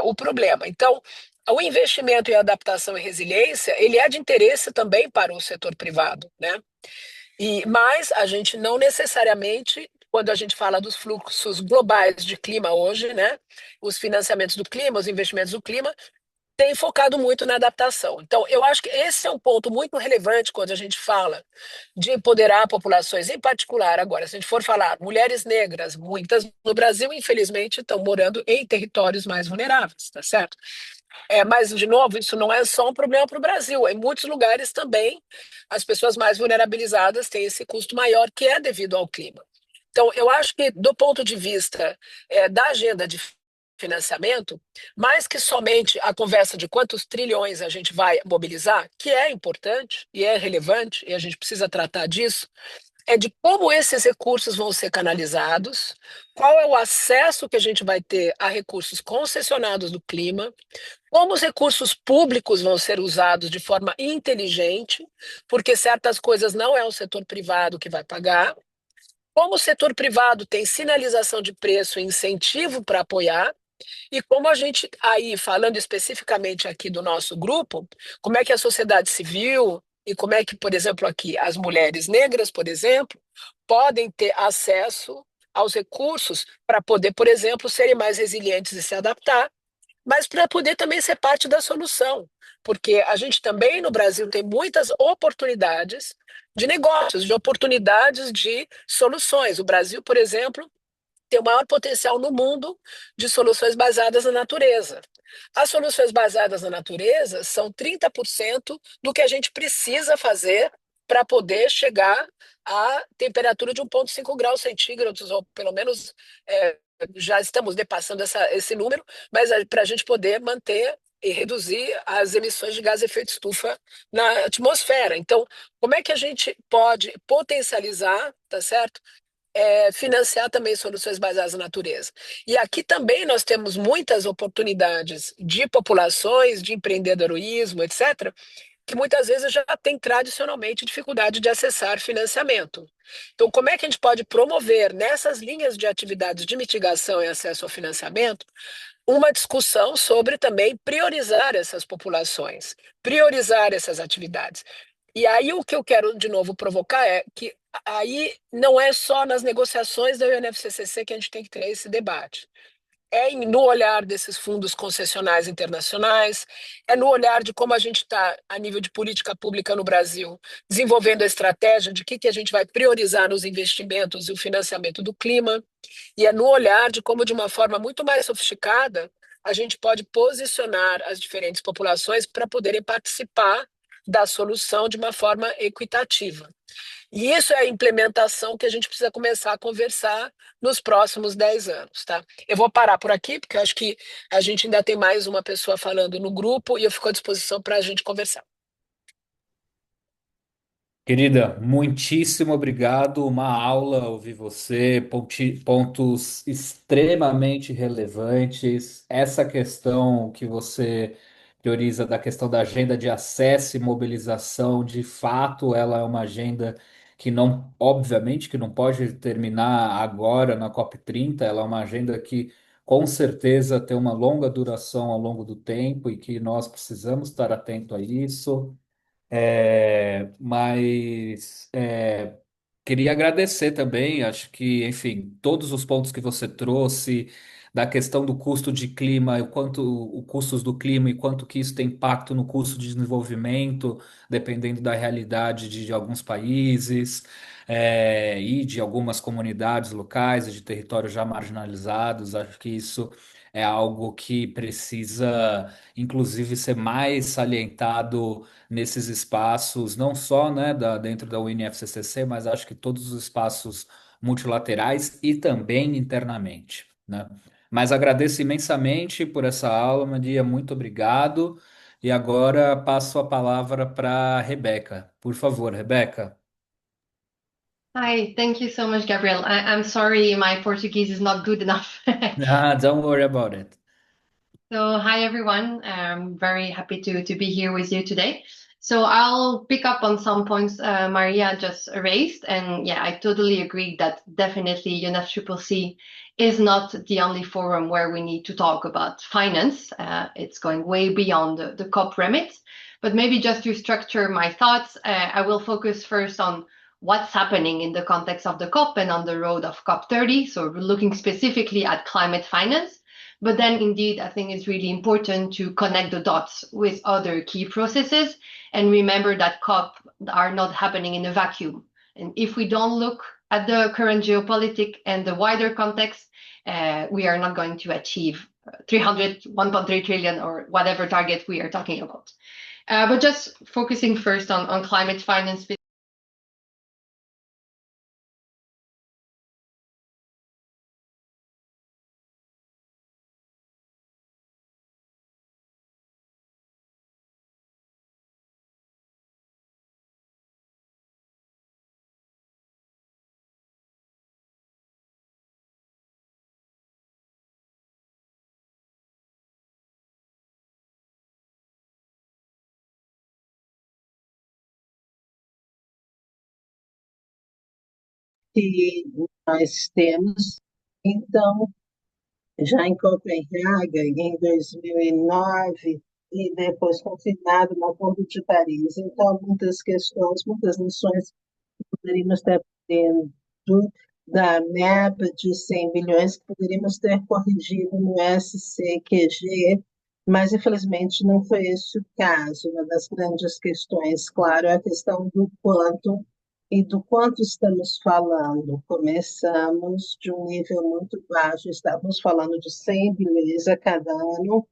o problema. Então, o investimento em adaptação e resiliência, ele é de interesse também para o setor privado, né? Mas a gente não necessariamente, quando a gente fala dos fluxos globais de clima hoje, né? Os financiamentos do clima, os investimentos do clima, tem focado muito na adaptação. Então, eu acho que esse é um ponto muito relevante quando a gente fala de empoderar populações, em particular agora, se a gente for falar mulheres negras, muitas no Brasil, infelizmente, estão morando em territórios mais vulneráveis, tá certo? Mas, de novo, isso não é só um problema para o Brasil. Em muitos lugares também, as pessoas mais vulnerabilizadas têm esse custo maior que é devido ao clima. Então, eu acho que, do ponto de vista da agenda de financiamento, mais que somente a conversa de quantos trilhões a gente vai mobilizar, que é importante e é relevante, e a gente precisa tratar disso, é de como esses recursos vão ser canalizados, qual é o acesso que a gente vai ter a recursos concessionados do clima, como os recursos públicos vão ser usados de forma inteligente, porque certas coisas não é o setor privado que vai pagar, como o setor privado tem sinalização de preço e incentivo para apoiar, e como a gente, aí, falando especificamente aqui do nosso grupo, como é que a sociedade civil e como é que, por exemplo, aqui, as mulheres negras, por exemplo, podem ter acesso aos recursos para poder, por exemplo, serem mais resilientes e se adaptar, mas para poder também ser parte da solução, porque a gente também no Brasil tem muitas oportunidades de negócios, de oportunidades de soluções. O Brasil, por exemplo, tem o maior potencial no mundo de soluções baseadas na natureza. As soluções baseadas na natureza são 30% do que a gente precisa fazer para poder chegar à temperatura de 1,5 graus centígrados, ou pelo menos já estamos depassando esse número, mas para a gente poder manter e reduzir as emissões de gás de efeito estufa na atmosfera. Então, como é que a gente pode potencializar, tá certo? Financiar também soluções baseadas na natureza. E aqui também nós temos muitas oportunidades de populações, de empreendedorismo, etc., que muitas vezes já têm tradicionalmente dificuldade de acessar financiamento. Então, como é que a gente pode promover nessas linhas de atividades de mitigação e acesso ao financiamento uma discussão sobre também priorizar essas populações, priorizar essas atividades? E aí o que eu quero de novo provocar é que aí não é só nas negociações da UNFCCC que a gente tem que ter esse debate. No olhar desses fundos concessionais internacionais, é no olhar de como a gente está, a nível de política pública no Brasil, desenvolvendo a estratégia de que a gente vai priorizar nos investimentos e o financiamento do clima, e é no olhar de como, de uma forma muito mais sofisticada, a gente pode posicionar as diferentes populações para poderem participar da solução de uma forma equitativa. E isso é a implementação que a gente precisa começar a conversar nos próximos 10 anos, tá? Eu vou parar por aqui, porque eu acho que a gente ainda tem mais uma pessoa falando no grupo e eu fico à disposição para a gente conversar. Querida, muitíssimo obrigado. Uma aula ouvir você, pontos extremamente relevantes. Essa questão que você prioriza da questão da agenda de acesso e mobilização, de fato, ela é uma agenda que não, obviamente, que não pode terminar agora na COP30. Ela é uma agenda que com certeza tem uma longa duração ao longo do tempo e que nós precisamos estar atento a isso. Queria agradecer também, acho que, enfim, todos os pontos que você trouxe, da questão do custo de clima, o custos do clima e quanto que isso tem impacto no custo de desenvolvimento, dependendo da realidade de alguns países, e de algumas comunidades locais e de territórios já marginalizados. Acho que isso é algo que precisa, inclusive, ser mais salientado nesses espaços, não só, né, dentro da UNFCCC, mas acho que todos os espaços multilaterais e também internamente, né? Mas agradeço imensamente por essa aula, Maria, muito obrigado. E agora passo a palavra para Rebeca. Por favor, Rebeca. Hi, thank you so much, Gabriel. I'm sorry, my Portuguese is not good enough. Ah, don't worry about it. So, hi everyone. I'm very happy to be here with you today. So, I'll pick up on some points Maria just raised, and yeah, I totally agree that definitely UNFCCC is not the only forum where we need to talk about finance. It's going way beyond the COP remit. But maybe just to structure my thoughts, I will focus first on what's happening in the context of the COP and on the road of COP30. So, we're looking specifically at climate finance. But then indeed, I think it's really important to connect the dots with other key processes and remember that COP are not happening in a vacuum. And if we don't look at the current geopolitics and the wider context, we are not going to achieve 300, 1.3 trillion, or whatever target we are talking about. But just focusing first on climate finance. Que nós temos. Então, já em Copenhaga, em 2009, e depois confirmado no Acordo de Paris. Então, muitas questões, muitas lições que poderíamos ter aprendido da meta de 100 bilhões que poderíamos ter corrigido no SCQG, mas infelizmente não foi esse o caso. Uma das grandes questões, claro, é a questão do quanto e do quanto estamos falando. Começamos de um nível muito baixo, estávamos falando de 100 bilhões a cada ano,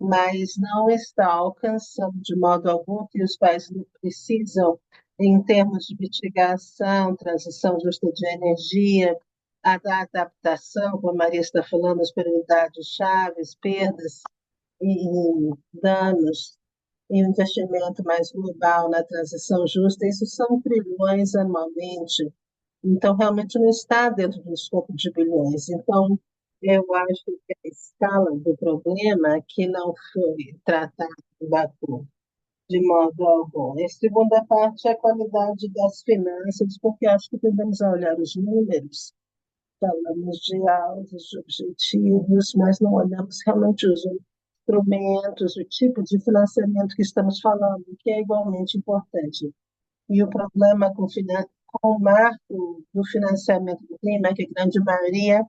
mas não está alcançando de modo algum o que os países precisam em termos de mitigação, transição justa de energia, a da adaptação, como a Maria está falando, as prioridades chaves, perdas e danos, e um investimento mais global na transição justa, isso são trilhões anualmente. Então, realmente não está dentro do escopo de bilhões. Então, eu acho que a escala do problema que não foi tratado em Baku de modo algum. A segunda parte é a qualidade das finanças, porque acho que tendemos a olhar os números, falamos de alvos, de objetivos, mas não olhamos realmente os instrumentos, o tipo de financiamento que estamos falando, que é igualmente importante. E o problema com o marco do financiamento do clima é que a grande maioria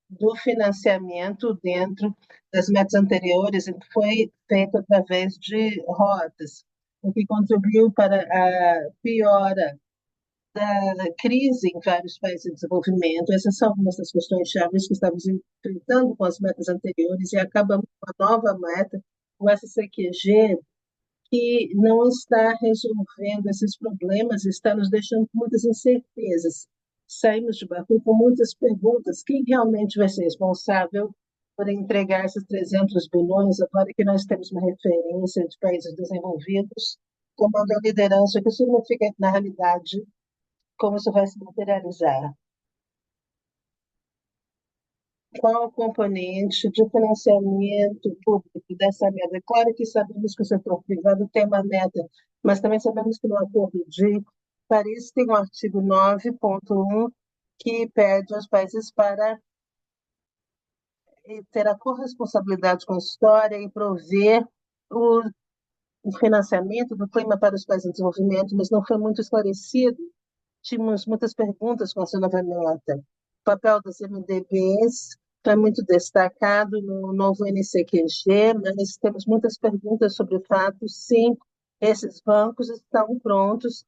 do financiamento dentro das metas anteriores foi feito através de rotas, o que contribuiu para a piora da crise em vários países em desenvolvimento. Essas são algumas das questões chaves que estamos enfrentando com as metas anteriores e acabamos com a nova meta, o SCQG, que não está resolvendo esses problemas, está nos deixando com muitas incertezas. Saímos de Baku com muitas perguntas: quem realmente vai ser responsável por entregar esses 300 bilhões, agora que nós temos uma referência de países desenvolvidos tomando a liderança? O que significa, na realidade, como isso vai se materializar? Qual o componente de financiamento público dessa meta? Claro que sabemos que o setor privado tem uma meta, mas também sabemos que no Acordo de Paris tem o artigo 9.1 que pede aos países para ter a corresponsabilidade com a história e prover o financiamento do clima para os países em desenvolvimento, mas não foi muito esclarecido. Tínhamos muitas perguntas com essa nova meta. O papel das MDBs foi muito destacado no novo NCQG, mas temos muitas perguntas sobre o fato se esses bancos estão prontos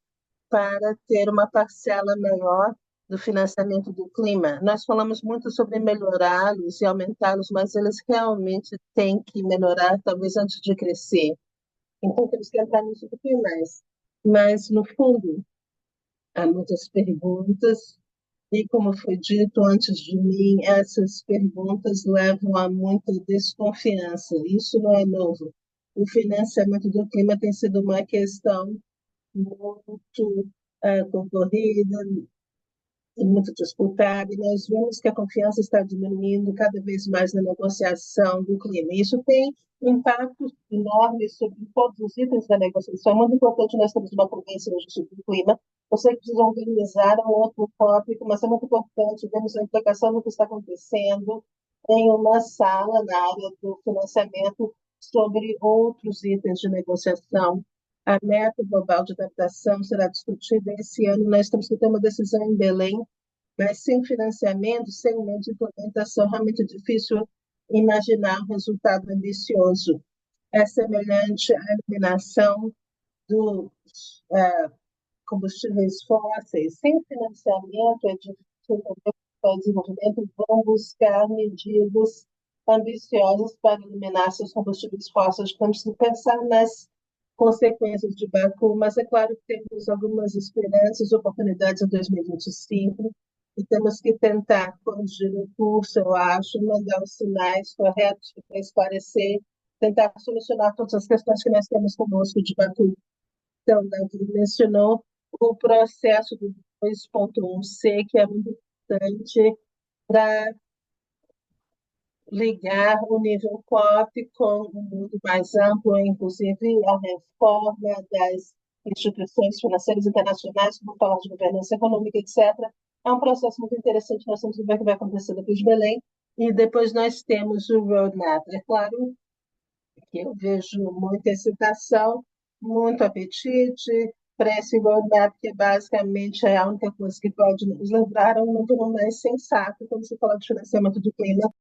para ter uma parcela maior do financiamento do clima. Nós falamos muito sobre melhorá-los e aumentá-los, mas eles realmente têm que melhorar, talvez antes de crescer. Então, temos que entrar nisso um pouquinho mais. Mas, no fundo, há muitas perguntas, e como foi dito antes de mim, essas perguntas levam a muita desconfiança. Isso não é novo. O financiamento do clima tem sido uma questão muito concorrida, muito disputada, e nós vemos que a confiança está diminuindo cada vez mais na negociação do clima. Isso tem impacto enorme sobre todos os itens da negociação. É muito importante nós termos uma convenção no Justiça do Clima. Eu sei que precisa organizar um outro tópico, mas é muito importante vermos a implicação do que está acontecendo em uma sala na área do financiamento sobre outros itens de negociação. A meta global de adaptação será discutida esse ano. Nós temos que ter uma decisão em Belém, mas sem financiamento, sem um meio de implementação, realmente é difícil imaginar um resultado ambicioso. É semelhante à eliminação dos combustíveis fósseis. Sem financiamento, é difícil entender que o desenvolvimento vão buscar medidas ambiciosas para eliminar seus combustíveis fósseis. Temos que pensar nas consequências de Baku, mas é claro que temos algumas esperanças, oportunidades em 2025, e temos que tentar corrigir o curso, eu acho, mandar os sinais corretos para esclarecer, tentar solucionar todas as questões que nós temos conosco de Baku. Então, Davi mencionou o processo do 2.1C, que é muito importante para ligar o nível COP com um mundo mais amplo, inclusive a reforma das instituições financeiras internacionais, como falar de governança econômica, etc. É um processo muito interessante, nós temos que ver o que vai acontecer depois de Belém, e depois nós temos o roadmap. É claro que eu vejo muita excitação, muito apetite para esse roadmap, que basicamente é a única coisa que pode nos lembrar a um número mais sensato quando se fala de financiamento do clima.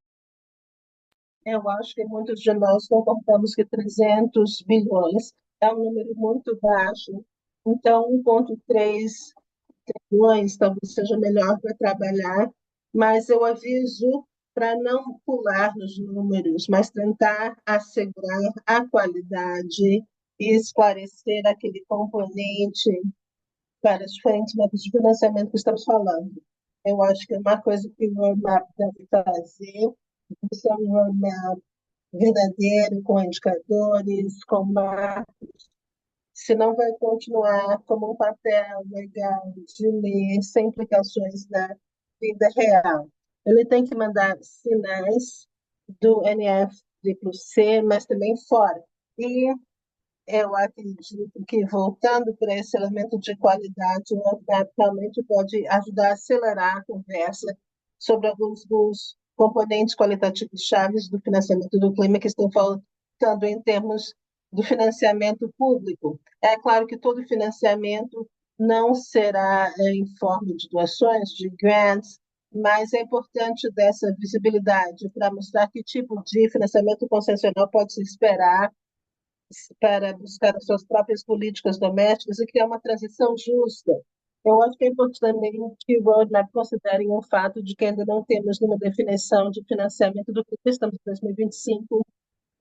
Eu acho que muitos de nós concordamos que 300 bilhões é um número muito baixo, então 1,3 trilhões talvez seja melhor para trabalhar, mas eu aviso para não pular nos números, mas tentar assegurar a qualidade e esclarecer aquele componente para os diferentes métodos de financiamento que estamos falando. Eu acho que é uma coisa que o roadmap deve fazer, isso é um roadmap verdadeiro, com indicadores, com marcos, senão vai continuar como um papel legal de ler, sem implicações na vida real. Ele tem que mandar sinais do NFCC, mas também fora. E eu acredito que, voltando para esse elemento de qualidade, o WhatsApp realmente pode ajudar a acelerar a conversa sobre alguns dos componentes qualitativos chaves do financiamento do clima que estão faltando em termos do financiamento público. É claro que todo financiamento não será em forma de doações, de grants, mas é importante dessa visibilidade para mostrar que tipo de financiamento concessional pode se esperar para buscar as suas próprias políticas domésticas e criar uma transição justa. Eu acho que é importante também que o roadmap considere o fato de que ainda não temos nenhuma definição de financiamento do que estamos em 2025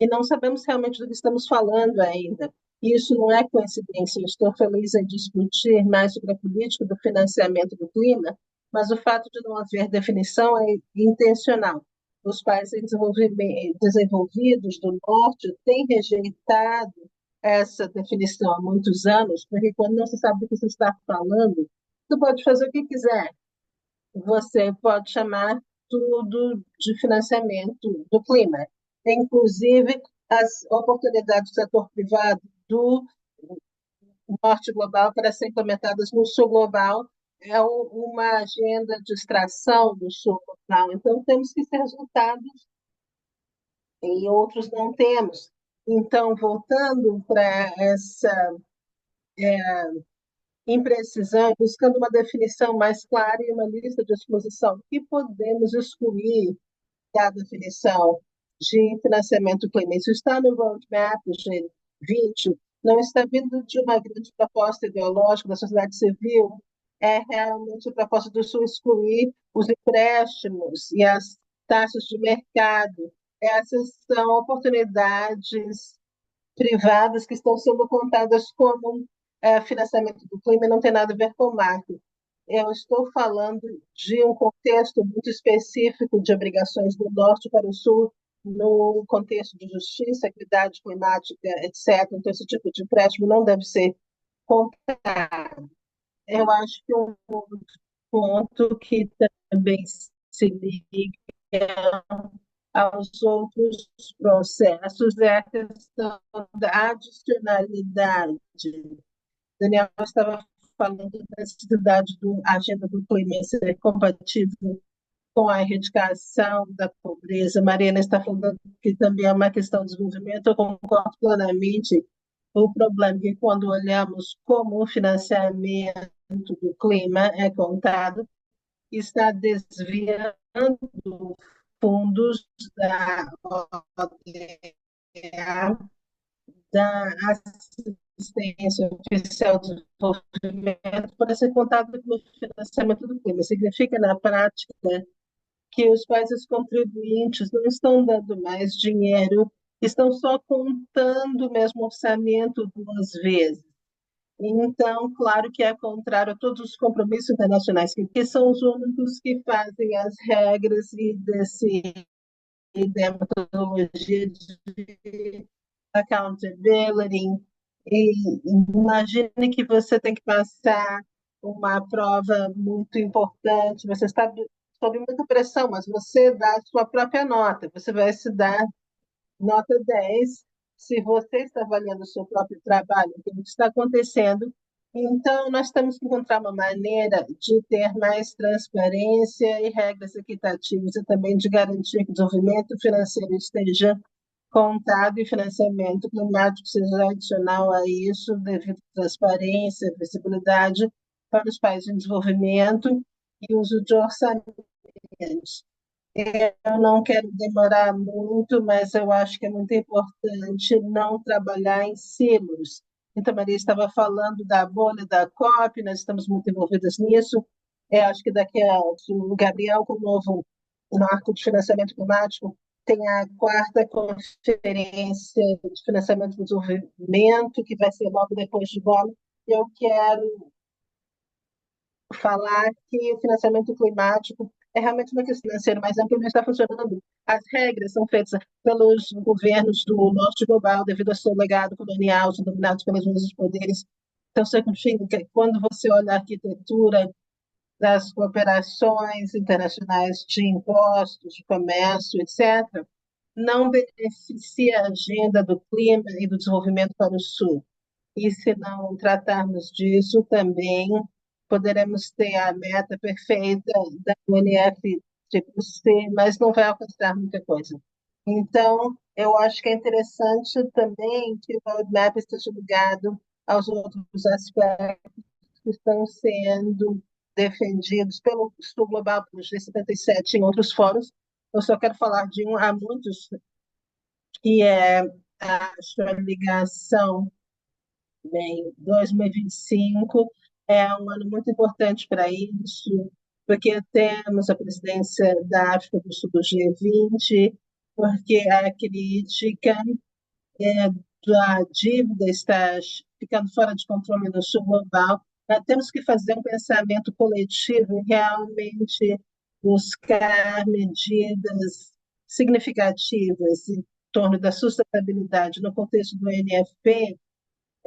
e não sabemos realmente do que estamos falando ainda. E isso não é coincidência. Eu estou feliz em discutir mais sobre a política do financiamento do clima, mas o fato de não haver definição é intencional. Os países desenvolvidos do norte têm rejeitado essa definição há muitos anos, porque quando não se sabe do que se está falando, você pode fazer o que quiser. Você pode chamar tudo de financiamento do clima, inclusive as oportunidades do setor privado do norte global para serem implementadas no sul global. É uma agenda de extração do sul global. Então, temos que ter resultados e outros não temos. Então, voltando para essa imprecisão, buscando uma definição mais clara e uma lista de exposição, o que podemos excluir da definição de financiamento climático. Isso está no roadmap G20, não está vindo de uma grande proposta ideológica da sociedade civil, é realmente a proposta do Sul excluir os empréstimos e as taxas de mercado. Essas são oportunidades privadas que estão sendo contadas como financiamento do clima e não tem nada a ver com o marco. Eu estou falando de um contexto muito específico de obrigações do norte para o sul, no contexto de justiça, equidade climática, etc. Então, esse tipo de empréstimo não deve ser contado. Eu acho que um ponto que também se liga aos outros processos é a questão da adicionalidade. Daniel estava falando da necessidade da agenda do clima ser compatível com a erradicação da pobreza. Mariana está falando que também é uma questão de desenvolvimento. Eu concordo plenamente. O problema é que, quando olhamos como o financiamento do clima é contado, está desviando fundos da ODA, da assistência oficial de desenvolvimento, para ser contado no financiamento do clima. Significa, na prática, que os países contribuintes não estão dando mais dinheiro, estão só contando o mesmo orçamento duas vezes. Então, claro que é contrário a todos os compromissos internacionais, que são os únicos que fazem as regras e decidem a metodologia de accountability. E imagine que você tem que passar uma prova muito importante, você está sob muita pressão, mas você dá a sua própria nota, você vai se dar nota 10 se você está avaliando o seu próprio trabalho, o que está acontecendo. Então, nós temos que encontrar uma maneira de ter mais transparência e regras equitativas e também de garantir que o desenvolvimento financeiro esteja contado e financiamento climático seja adicional a isso, devido à transparência, visibilidade para os países em desenvolvimento e uso de orçamentos. Eu não quero demorar muito, mas eu acho que é muito importante não trabalhar em silos. Então, Maria estava falando da bolha da COP, nós estamos muito envolvidas nisso. Acho que daqui a o Gabriel, com o novo marco de financiamento climático, tem a quarta conferência de financiamento do desenvolvimento, que vai ser logo depois de Bonn. Eu quero falar que o financiamento climático é realmente uma questão financeira, mas amplamente está funcionando. As regras são feitas pelos governos do norte global devido ao seu legado colonial, são dominados pelos mesmos poderes. Então, significa que quando você olha a arquitetura das cooperações internacionais de impostos, de comércio, etc., não beneficia a agenda do clima e do desenvolvimento para o Sul. E se não tratarmos disso, também poderemos ter a meta perfeita da UNFCCC, mas não vai alcançar muita coisa. Então, eu acho que é interessante também que o roadmap esteja ligado aos outros aspectos que estão sendo defendidos pelo Sul Global, pelo G77 em outros fóruns. Eu só quero falar de um, há muitos, que é a sua ligação. Bem, 2025 é um ano muito importante para isso, porque temos a presidência da África do Sul do G20, porque a crítica da dívida está ficando fora de controle no sul global. Nós temos que fazer um pensamento coletivo e realmente buscar medidas significativas em torno da sustentabilidade no contexto do NFP,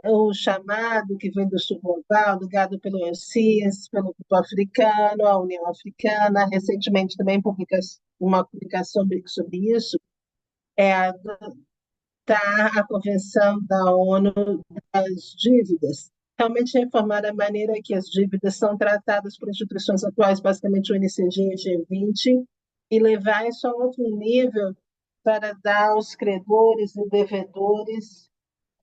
o chamado que vem do sul global, ligado pelo OCIS, pelo Grupo Africano, a União Africana, recentemente também publica uma publicação sobre isso, é a Convenção da ONU das Dívidas. Realmente reformar a maneira que as dívidas são tratadas por instituições atuais, basicamente o NCG e o G20, e levar isso a outro nível para dar aos credores e devedores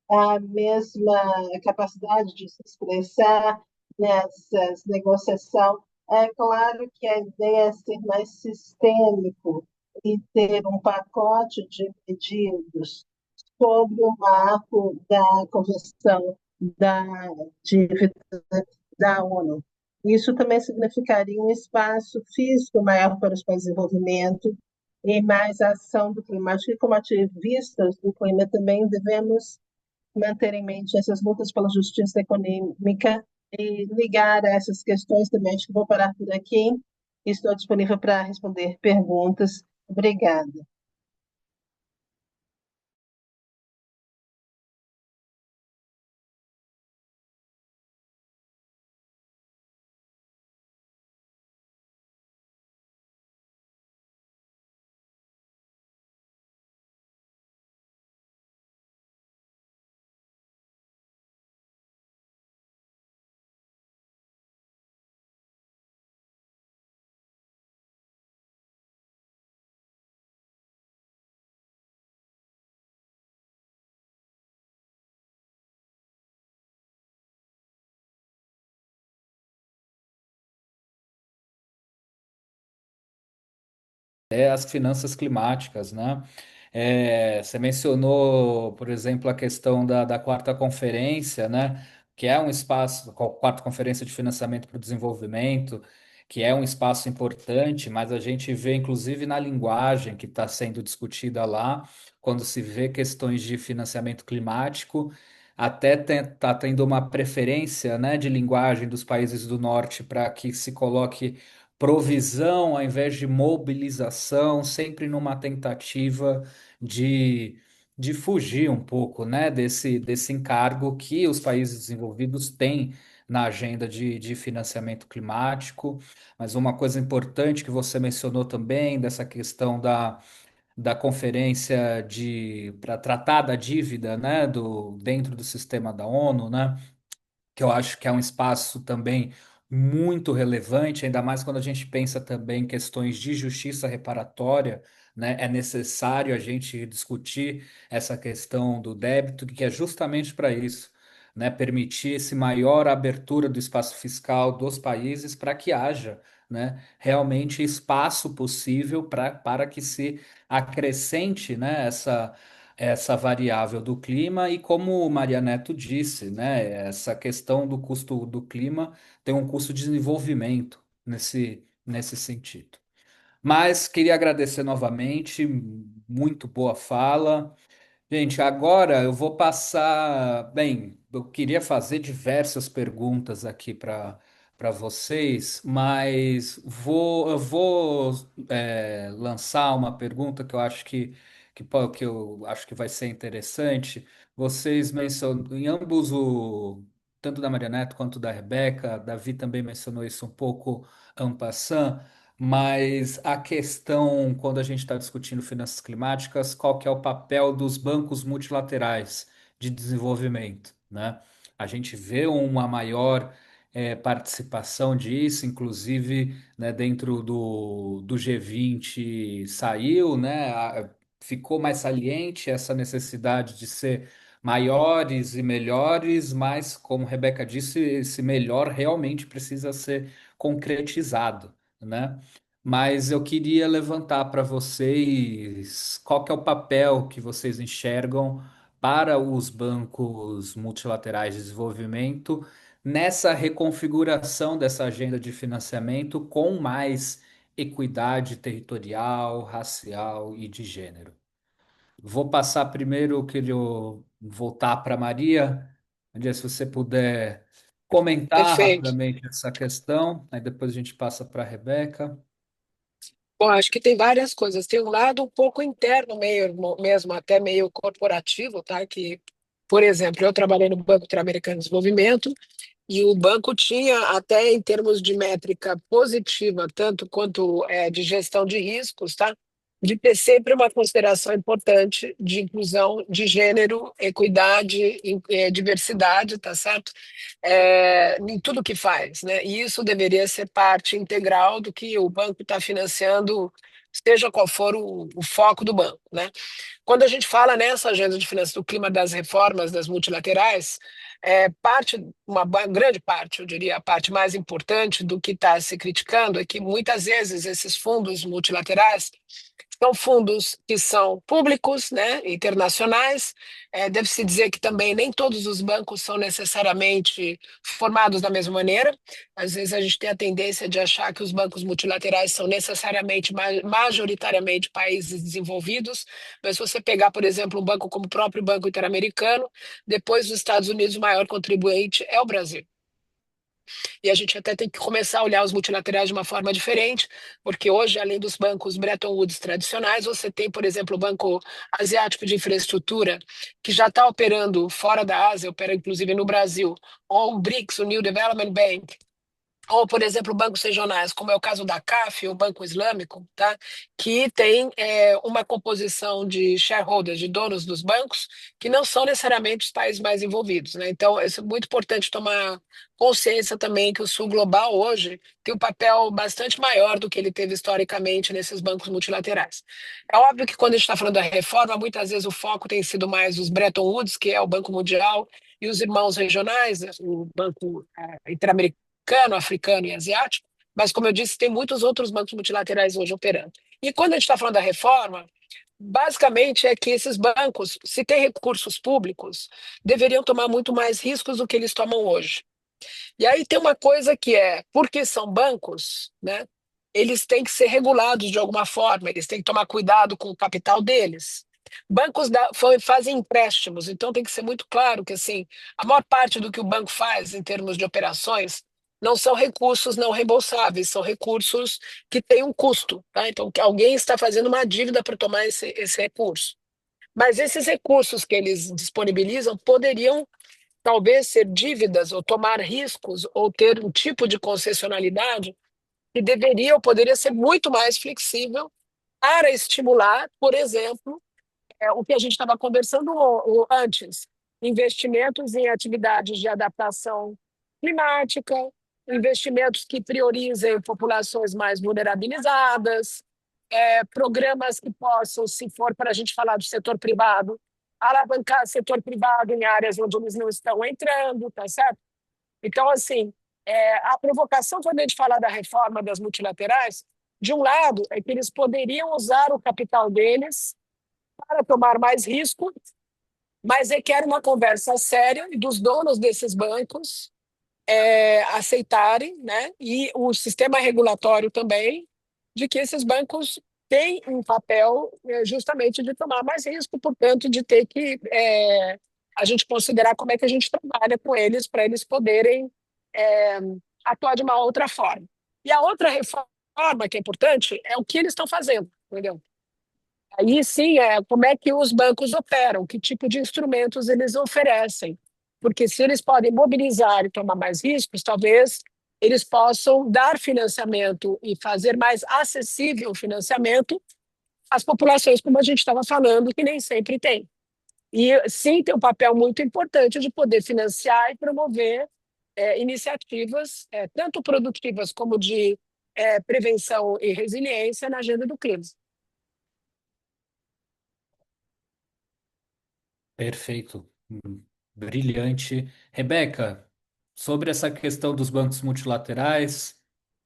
a mesma capacidade de se expressar nessas negociações. É claro que a ideia é ser mais sistêmico e ter um pacote de pedidos sobre o marco da Convenção da Dívida da ONU. Isso também significaria um espaço físico maior para os países em desenvolvimento e mais ação do climático. E como ativistas do clima também devemos manter em mente essas lutas pela justiça econômica e ligar a essas questões também. Acho que vou parar por aqui. Estou disponível para responder perguntas. Obrigada. É as finanças climáticas, né? Você mencionou, por exemplo, a questão da quarta conferência, né? Que é um espaço, a quarta conferência de financiamento para o desenvolvimento. que é um espaço importante, mas a gente vê, inclusive, na linguagem que está sendo discutida lá, quando se vê questões de financiamento climático, até está tendo uma preferência, né, de linguagem dos países do norte para que se coloque provisão ao invés de mobilização, sempre numa tentativa de, de fugir um pouco, né, desse encargo que os países desenvolvidos têm na agenda de financiamento climático. Mas uma coisa importante que você mencionou também, dessa questão da conferência para tratar da dívida, né, dentro do sistema da ONU, né? Que eu acho que é um espaço também muito relevante, ainda mais quando a gente pensa também em questões de justiça reparatória, né? É necessário a gente discutir essa questão do débito, que é justamente para isso, né? Permitir esse maior abertura do espaço fiscal dos países para que haja, né, realmente espaço possível para que se acrescente, né, essa variável do clima e como o Maria Neto disse, né, essa questão do custo do clima tem um custo de desenvolvimento nesse sentido. Mas queria agradecer novamente, muito boa fala. Gente, agora eu vou passar. Bem, eu queria fazer diversas perguntas aqui para vocês, mas eu vou lançar uma pergunta que eu acho que eu acho que vai ser interessante. Vocês mencionam em ambos tanto da Maria Neto quanto da Rebeca, Davi também mencionou isso um pouco en passant. Mas a questão, quando a gente está discutindo finanças climáticas, qual que é o papel dos bancos multilaterais de desenvolvimento, né? A gente vê uma maior participação disso, inclusive, né, dentro do G20 saiu, né? Ficou mais saliente essa necessidade de ser maiores e melhores, mas, como Rebeca disse, esse melhor realmente precisa ser concretizado, né? Mas eu queria levantar para vocês qual que é o papel que vocês enxergam para os bancos multilaterais de desenvolvimento nessa reconfiguração dessa agenda de financiamento com mais equidade territorial, racial e de gênero. Vou passar primeiro, eu queria voltar para Maria, Maria, se você puder comentar Perfeito. rapidamente essa questão, aí depois a gente passa para a Rebeca. Bom, acho que tem várias coisas. Tem um lado um pouco interno, mesmo, até meio corporativo, tá? Que, por exemplo, eu trabalhei no Banco Interamericano de Desenvolvimento e o banco tinha, até em termos de métrica positiva, tanto quanto de gestão de riscos, tá? De ter sempre uma consideração importante de inclusão de gênero, equidade, diversidade, tá certo? Em tudo que faz, né? E isso deveria ser parte integral do que o banco está financiando, seja qual for o foco do banco, né? Quando a gente fala nessa agenda de finanças do clima das reformas das multilaterais, uma grande parte, eu diria, a parte mais importante do que está se criticando é que muitas vezes esses fundos multilaterais são fundos que são públicos, né, internacionais. Deve-se dizer que também nem todos os bancos são necessariamente formados da mesma maneira. Às vezes a gente tem a tendência de achar que os bancos multilaterais são necessariamente, majoritariamente, países desenvolvidos, mas se você pegar, por exemplo, um banco como o próprio Banco Interamericano, depois dos Estados Unidos, o maior contribuinte é o Brasil. E a gente até tem que começar a olhar os multilaterais de uma forma diferente, porque hoje, além dos bancos Bretton Woods tradicionais, você tem, por exemplo, o Banco Asiático de Infraestrutura, que já está operando fora da Ásia, opera inclusive no Brasil, ou o BRICS, o New Development Bank, ou, por exemplo, bancos regionais, como é o caso da CAF, o Banco Islâmico, tá? Que tem uma composição de shareholders, de donos dos bancos, que não são necessariamente os países mais envolvidos, né? Então, é muito importante tomar consciência também que o Sul Global hoje tem um papel bastante maior do que ele teve historicamente nesses bancos multilaterais. É óbvio que quando a gente está falando da reforma, muitas vezes o foco tem sido mais os Bretton Woods, que é o Banco Mundial, e os irmãos regionais, né, o Banco Interamericano, africano e asiático, mas, como eu disse, tem muitos outros bancos multilaterais hoje operando. E quando a gente está falando da reforma, basicamente é que esses bancos, se têm recursos públicos, deveriam tomar muito mais riscos do que eles tomam hoje. E aí tem uma coisa que é, porque são bancos, né? Eles têm que ser regulados de alguma forma, eles têm que tomar cuidado com o capital deles. Bancos fazem empréstimos, então tem que ser muito claro que assim, a maior parte do que o banco faz em termos de operações não são recursos não reembolsáveis, são recursos que têm um custo, tá? Então que alguém está fazendo uma dívida para tomar esse recurso. Mas esses recursos que eles disponibilizam poderiam talvez ser dívidas ou tomar riscos ou ter um tipo de concessionalidade que deveria ou poderia ser muito mais flexível para estimular, por exemplo, o que a gente estava conversando antes, investimentos em atividades de adaptação climática, investimentos que priorizem populações mais vulnerabilizadas, programas que possam, se for para a gente falar do setor privado, alavancar o setor privado em áreas onde eles não estão entrando, tá certo? Então, assim, a provocação, quando a gente fala da reforma das multilaterais, de um lado, é que eles poderiam usar o capital deles para tomar mais risco, mas requer uma conversa séria dos donos desses bancos aceitarem, né? E o sistema regulatório também, de que esses bancos têm um papel justamente de tomar mais risco, portanto, de ter que a gente considerar como é que a gente trabalha com eles para eles poderem é, atuar de uma outra forma. E a outra reforma que é importante é o que eles estão fazendo, entendeu? Aí sim, como é que os bancos operam, que tipo de instrumentos eles oferecem. Porque se eles podem mobilizar e tomar mais riscos, talvez eles possam dar financiamento e fazer mais acessível o financiamento às populações, como a gente estava falando, que nem sempre tem. E sim, tem um papel muito importante de poder financiar e promover iniciativas, tanto produtivas como de prevenção e resiliência na agenda do clima. Perfeito. Brilhante. Rebeca, sobre essa questão dos bancos multilaterais,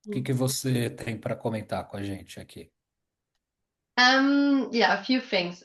o que que você tem para comentar com a gente aqui? Yeah, a few things.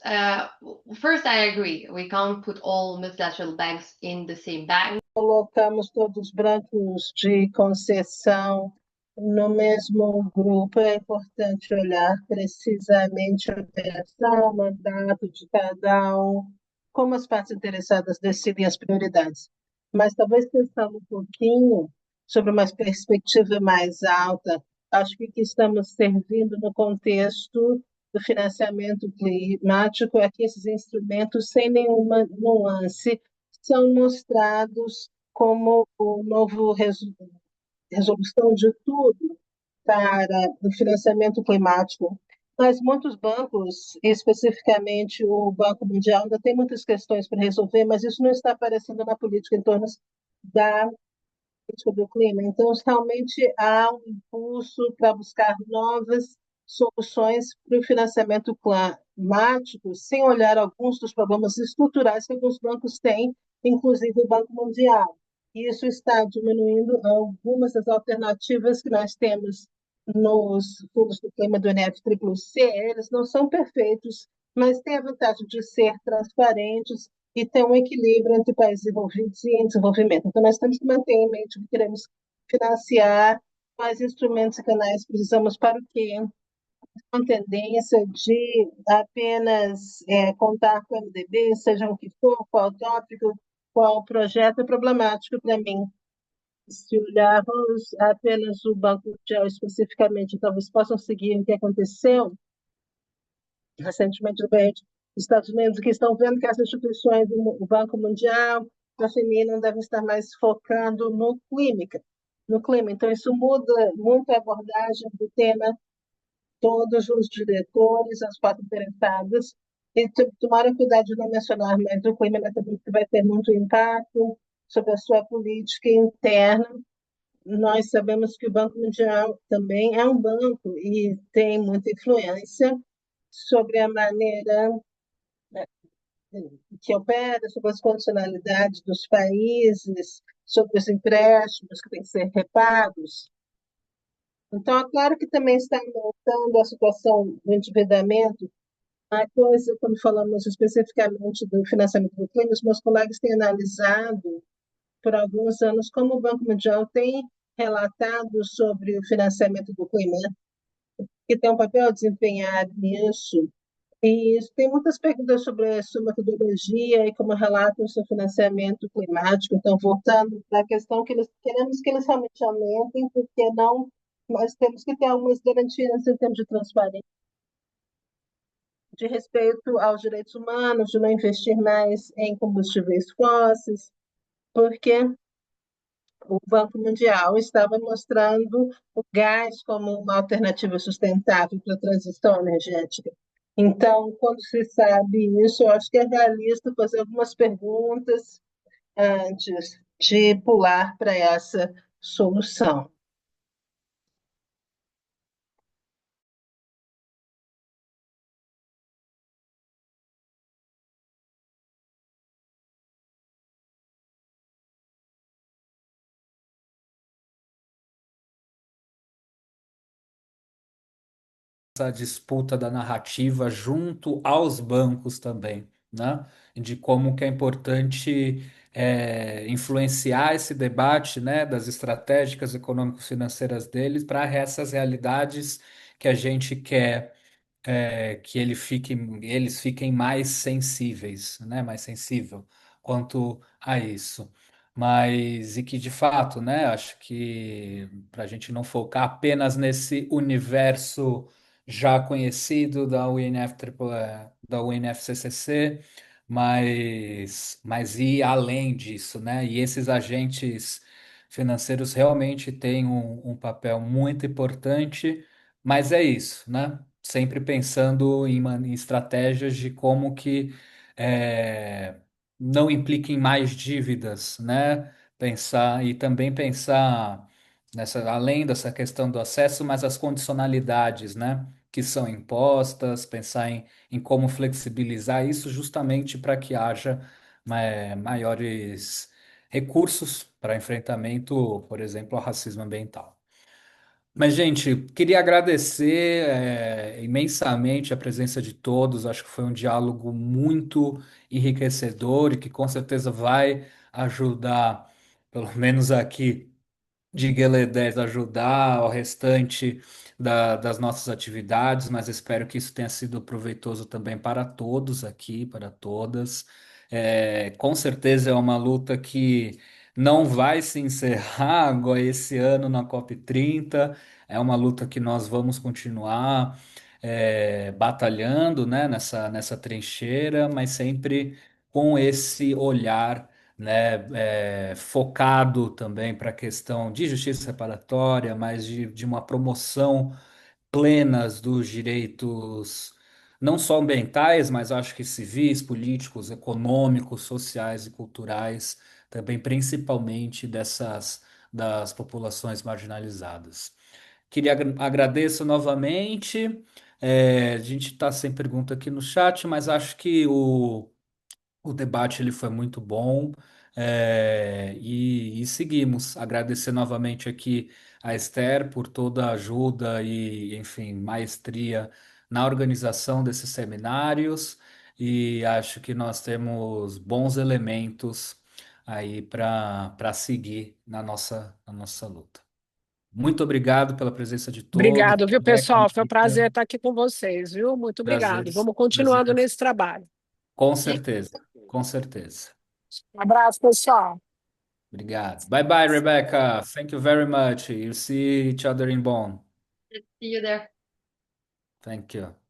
First, I agree. We can't put all multilateral banks in the same bag. Colocamos todos os bancos de concessão no mesmo grupo. É importante olhar precisamente a operação, o mandato de cada um, como as partes interessadas decidem as prioridades. Mas talvez pensando um pouquinho sobre uma perspectiva mais alta, acho que o que estamos servindo no contexto do financiamento climático é que esses instrumentos, sem nenhuma nuance, são mostrados como o novo resolução de tudo para o financiamento climático. Mas muitos bancos, especificamente o Banco Mundial, ainda tem muitas questões para resolver, mas isso não está aparecendo na política em torno da política do clima. Então, realmente há um impulso para buscar novas soluções para o financiamento climático, sem olhar alguns dos problemas estruturais que alguns bancos têm, inclusive o Banco Mundial. E isso está diminuindo algumas das alternativas que nós temos nos fundos do clima do NFCCC. Eles não são perfeitos, mas têm a vantagem de ser transparentes e ter um equilíbrio entre países desenvolvidos e em desenvolvimento. Então, nós temos que manter em mente que queremos financiar, quais instrumentos e canais precisamos para o quê. Uma tendência de apenas contar com o MDB, seja o que for, qual tópico, qual projeto, é problemático para mim. Se olharmos apenas o Banco Mundial especificamente, talvez possam seguir o que aconteceu recentemente no Estados Unidos, que estão vendo que as instituições do Banco Mundial, a FMI, não devem estar mais focando no clima. Então, isso muda muito a abordagem do tema, todos os diretores, as partes interessadas, e tomaram cuidado de não mencionar mais o clima, que vai ter muito impacto sobre a sua política interna. Nós sabemos que o Banco Mundial também é um banco e tem muita influência sobre a maneira que opera, sobre as condicionalidades dos países, sobre os empréstimos que têm que ser repagos. Então, é claro que também está aumentando a situação do endividamento. A coisa, quando falamos especificamente do financiamento do clima, os meus colegas têm analisado por alguns anos como o Banco Mundial tem relatado sobre o financiamento do clima, que tem um papel a desempenhar nisso. E tem muitas perguntas sobre a sua metodologia e como relatam o seu financiamento climático. Então, voltando para a questão que eles queremos que eles realmente aumentem, porque não, nós temos que ter algumas garantias em termos de transparência, de respeito aos direitos humanos, de não investir mais em combustíveis fósseis, porque o Banco Mundial estava mostrando o gás como uma alternativa sustentável para a transição energética. Então, quando se sabe isso, eu acho que é realista fazer algumas perguntas antes de pular para essa solução. Essa disputa da narrativa junto aos bancos também, né? De como que é importante influenciar esse debate, né, das estratégicas econômico-financeiras deles para essas realidades que a gente quer que eles fiquem mais sensíveis, né? Mais sensível quanto a isso. Mas, e que de fato, né? Acho que para a gente não focar apenas nesse universo já conhecido da da UNFCCC, mas ir além disso, né? E esses agentes financeiros realmente têm um papel muito importante, mas é isso, né? Sempre pensando em estratégias de como que é, não impliquem mais dívidas, né? Pensar e também pensar nessa, além dessa questão do acesso, mas as condicionalidades, né? Que são impostas, pensar em como flexibilizar isso justamente para que haja maiores recursos para enfrentamento, por exemplo, ao racismo ambiental. Mas, gente, queria agradecer imensamente a presença de todos. Acho que foi um diálogo muito enriquecedor e que com certeza vai ajudar, pelo menos aqui de Gueledés, ajudar o restante das nossas atividades, mas espero que isso tenha sido proveitoso também para todos aqui, para todas. Com certeza é uma luta que não vai se encerrar agora esse ano na COP30. É uma luta que nós vamos continuar batalhando, né, nessa trincheira, mas sempre com esse olhar, né, focado também para a questão de justiça reparatória, mas de uma promoção plenas dos direitos, não só ambientais, mas acho que civis, políticos, econômicos, sociais e culturais, também principalmente das populações marginalizadas. Agradeço novamente. A gente está sem pergunta aqui no chat, mas acho que o debate ele foi muito bom, e seguimos. Agradecer novamente aqui a Esther por toda a ajuda e, enfim, maestria na organização desses seminários e acho que nós temos bons elementos aí para seguir na nossa luta. Muito obrigado pela presença de todos. Obrigado, viu, Rebeca, pessoal? Foi um Maria, prazer estar aqui com vocês, viu? Muito prazer, obrigado. Vamos prazer. continuando nesse trabalho. Com certeza, com certeza. Um abraço, pessoal. Obrigado. Bye bye, Rebecca. Thank you very much. You see each other in Bonn. See you there. Thank you.